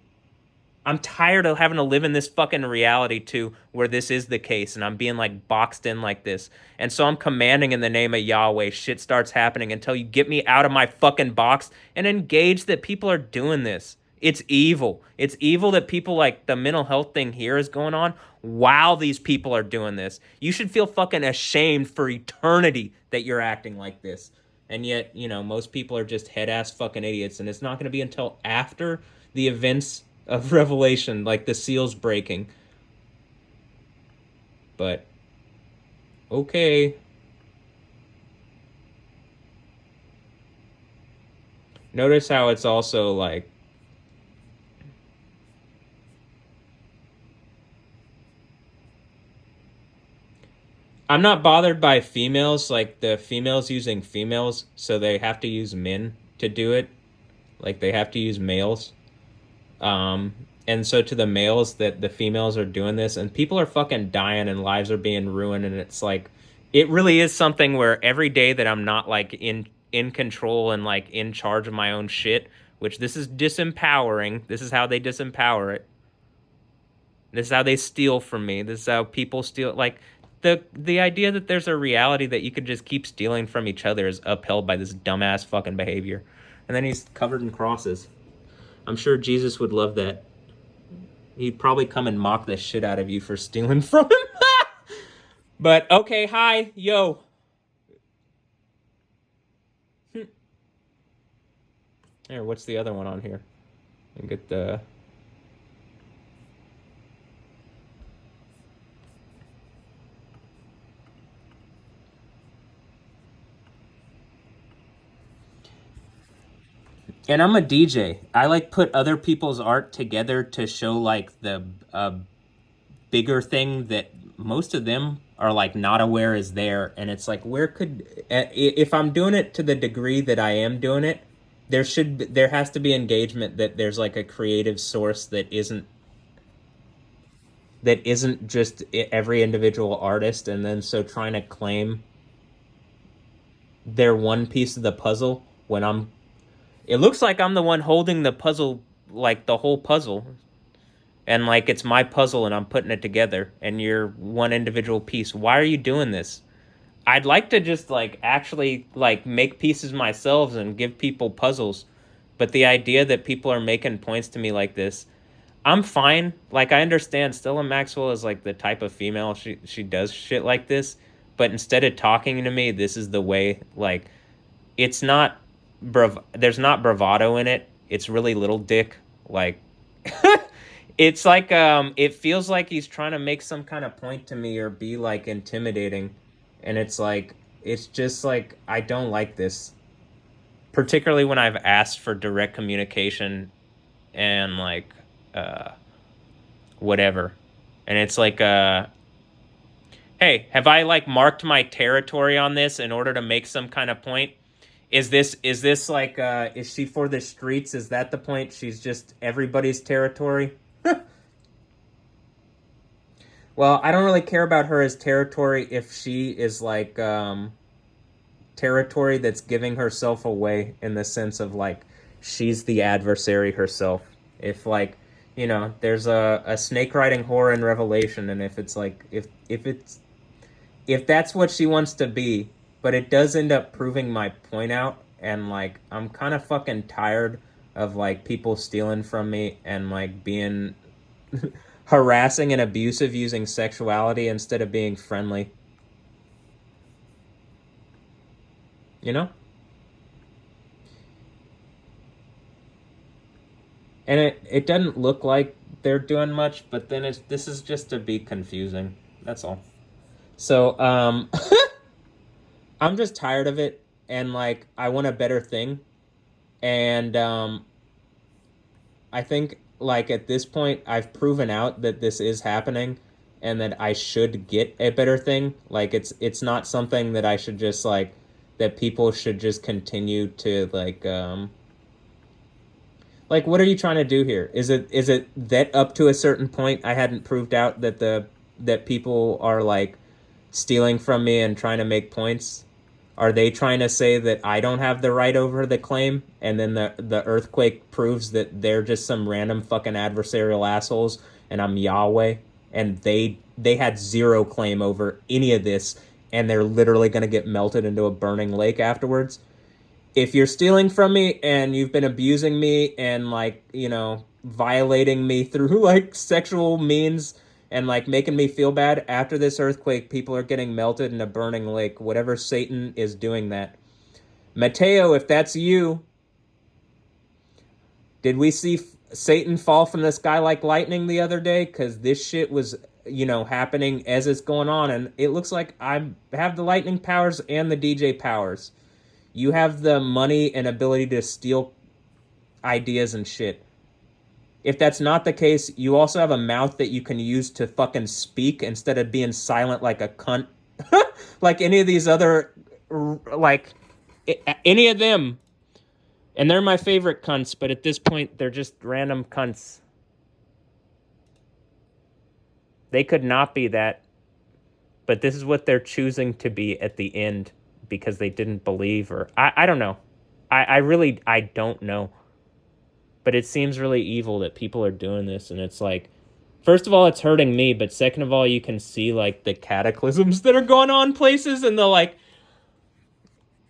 I'm tired of having to live in this fucking reality too, where this is the case and I'm being like boxed in like this. And so I'm commanding in the name of Yahweh, shit starts happening until you get me out of my fucking box and engage that people are doing this. It's evil. It's evil that people like the mental health thing here is going on while these people are doing this. You should feel fucking ashamed for eternity that you're acting like this. And yet, you know, most people are just head-ass fucking idiots. And it's not going to be until after the events of Revelation, like the seals breaking. But, okay. Notice how it's also like, I'm not bothered by females, like the females using females, so they have to use men to do it. Like they have to use males. And so to the males that the females are doing this and people are fucking dying and lives are being ruined. And it's like, it really is something where every day that I'm not like in control and like in charge of my own shit, which this is disempowering. This is how they disempower it. This is how they steal from me. This is how people steal. Like the idea that there's a reality that you could just keep stealing from each other is upheld by this dumbass fucking behavior. And then he's covered in crosses. I'm sure Jesus would love that. He'd probably come and mock the shit out of you for stealing from him. But, okay, hi, yo. Here, what's the other one on here? And get the... And I'm a DJ. I like put other people's art together to show like the bigger thing that most of them are like not aware is there. And it's like, where could, if I'm doing it to the degree that I am doing it, there has to be engagement that there's like a creative source that isn't just every individual artist. And then so trying to claim their one piece of the puzzle when it looks like I'm the one holding the puzzle, like the whole puzzle. And like it's my puzzle and I'm putting it together and you're one individual piece. Why are you doing this? I'd like to just like actually like make pieces myself and give people puzzles. But the idea that people are making points to me like this, I'm fine. Like I understand Stella Maxwell is like the type of female she does shit like this. But instead of talking to me, this is the way, like, it's not there's not bravado in it. It's really little dick. Like, it's like, it feels like he's trying to make some kind of point to me or be like intimidating. And it's like, it's just like, I don't like this. Particularly when I've asked for direct communication and like, whatever. And it's like, hey, have I like marked my territory on this in order to make some kind of point? Is this like, is she for the streets? Is that the point? She's just everybody's territory? Well, I don't really care about her as territory if she is like, territory that's giving herself away in the sense of like, she's the adversary herself. If like, you know, there's a snake riding whore in Revelation, and if it's like, if that's what she wants to be, but it does end up proving my point out, and like I'm kind of fucking tired of like people stealing from me and like being harassing and abusive using sexuality instead of being friendly. You know? And it doesn't look like they're doing much, but then this is just to be confusing. That's all. So, I'm just tired of it, and like I want a better thing. And I think like at this point I've proven out that this is happening. and that I should get a better thing. Like it's not something that I should just like that people should just continue to like what are you trying to do here? Is it that up to a certain point I hadn't proved out that people are like stealing from me and trying to make points? Are they trying to say that I don't have the right over the claim, and then the earthquake proves that they're just some random fucking adversarial assholes and I'm Yahweh, and they had zero claim over any of this, and they're literally going to get melted into a burning lake afterwards? If you're stealing from me and you've been abusing me and like, you know, violating me through like sexual means and like making me feel bad, after this earthquake, people are getting melted in a burning lake. Whatever Satan is doing that. Mateo, if that's you, did we see Satan fall from the sky like lightning the other day? Because this shit was, you know, happening as it's going on, and it looks like I have the lightning powers and the DJ powers. You have the money and ability to steal ideas and shit. If that's not the case, you also have a mouth that you can use to fucking speak instead of being silent like a cunt. Like any of these other, like, any of them. And they're my favorite cunts, but at this point, they're just random cunts. They could not be that, but this is what they're choosing to be at the end. Because they didn't believe, or I don't know. I really don't know. But it seems really evil that people are doing this, and it's like, first of all, it's hurting me, but second of all, you can see like the cataclysms that are going on places, and the like,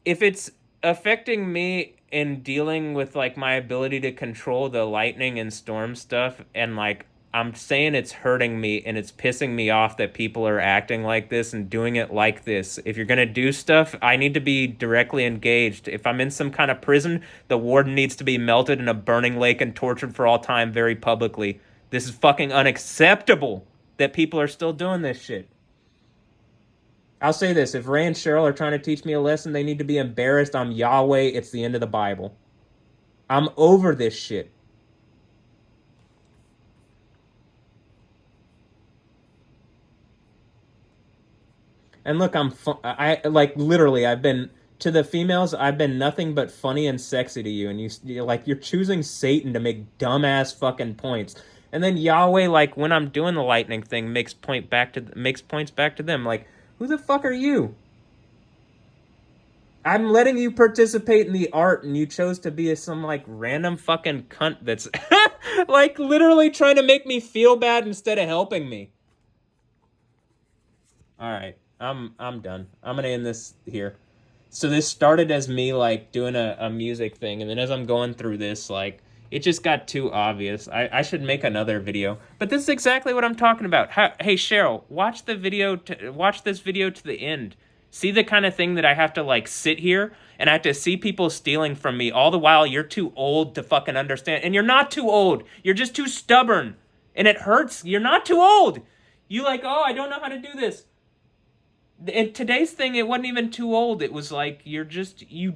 if it's affecting me in dealing with like my ability to control the lightning and storm stuff, and like I'm saying it's hurting me and it's pissing me off that people are acting like this and doing it like this. If you're going to do stuff, I need to be directly engaged. If I'm in some kind of prison, the warden needs to be melted in a burning lake and tortured for all time very publicly. This is fucking unacceptable that people are still doing this shit. I'll say this. If Ray and Cheryl are trying to teach me a lesson, they need to be embarrassed. I'm Yahweh. It's the end of the Bible. I'm over this shit. And look, I like literally, I've been to the females, I've been nothing but funny and sexy to you, and you're like, you're choosing Satan to make dumbass fucking points, and then Yahweh, like when I'm doing the lightning thing, makes points back to them. Like, who the fuck are you? I'm letting you participate in the art, and you chose to be some like random fucking cunt that's like literally trying to make me feel bad instead of helping me. All right. I'm done. I'm gonna end this here. So this started as me like doing a music thing, and then as I'm going through this, like it just got too obvious. I should make another video, but this is exactly what I'm talking about. Hey Cheryl, watch this video to the end. See the kind of thing that I have to like sit here and I have to see people stealing from me all the while you're too old to fucking understand, and you're not too old. You're just too stubborn, and it hurts. You're not too old. You like, oh, I don't know how to do this. In today's thing, it wasn't even too old. It was like, you're just, you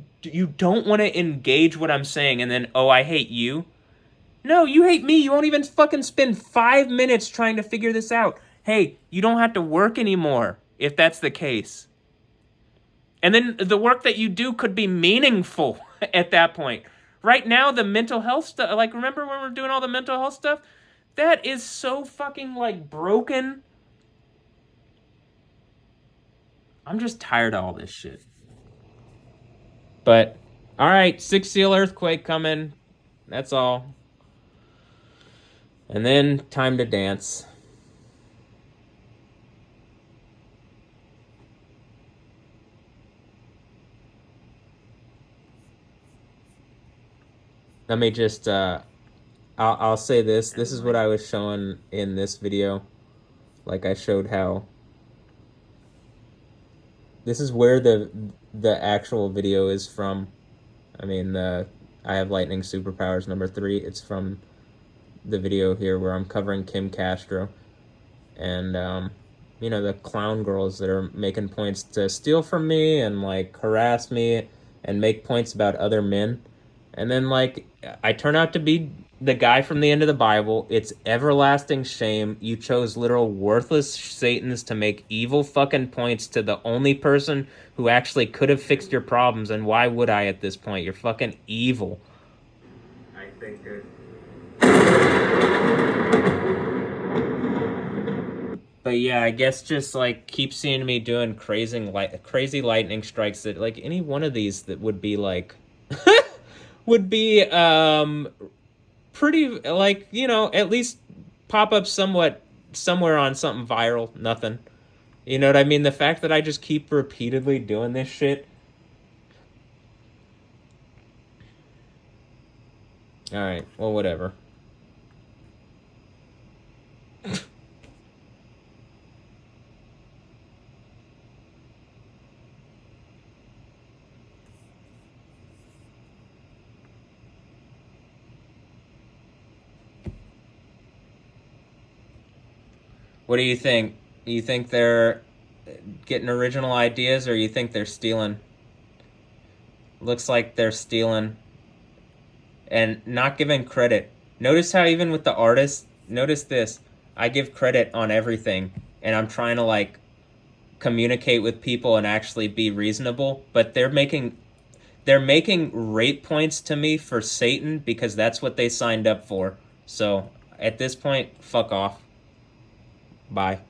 don't want to engage what I'm saying, and then, oh, I hate you. No, you hate me. You won't even fucking spend 5 minutes trying to figure this out. Hey, you don't have to work anymore if that's the case. And then the work that you do could be meaningful at that point. Right now, the mental health stuff, like, remember when we were doing all the mental health stuff? That is so fucking, like, broken. I'm just tired of all this shit. But, alright, 6 seal earthquake coming. That's all. And then, time to dance. Let me just, I'll say this. This is what I was showing in this video. Like, I showed how... This is where the actual video is from. I mean, I have lightning superpowers number 3. It's from the video here where I'm covering Kim Castro. And, you know, the clown girls that are making points to steal from me and, like, harass me and make points about other men. And then, like, I turn out to be the guy from the end of the Bible. It's everlasting shame. You chose literal worthless Satans to make evil fucking points to the only person who actually could have fixed your problems, and why would I at this point? You're fucking evil. I think good. But yeah, I guess just like keep seeing me doing crazy lightning strikes that like any one of these that would be like would be pretty like, you know, at least pop up somewhat somewhere on something viral. Nothing. You know what I mean? The fact that I just keep repeatedly doing this shit. All right. Well, whatever. What do you think? You think they're getting original ideas, or you think they're stealing? Looks like they're stealing and not giving credit. Notice how even with the artists, notice this. I give credit on everything, and I'm trying to like communicate with people and actually be reasonable, but they're making rate points to me for Satan because that's what they signed up for. So, at this point, fuck off. Bye.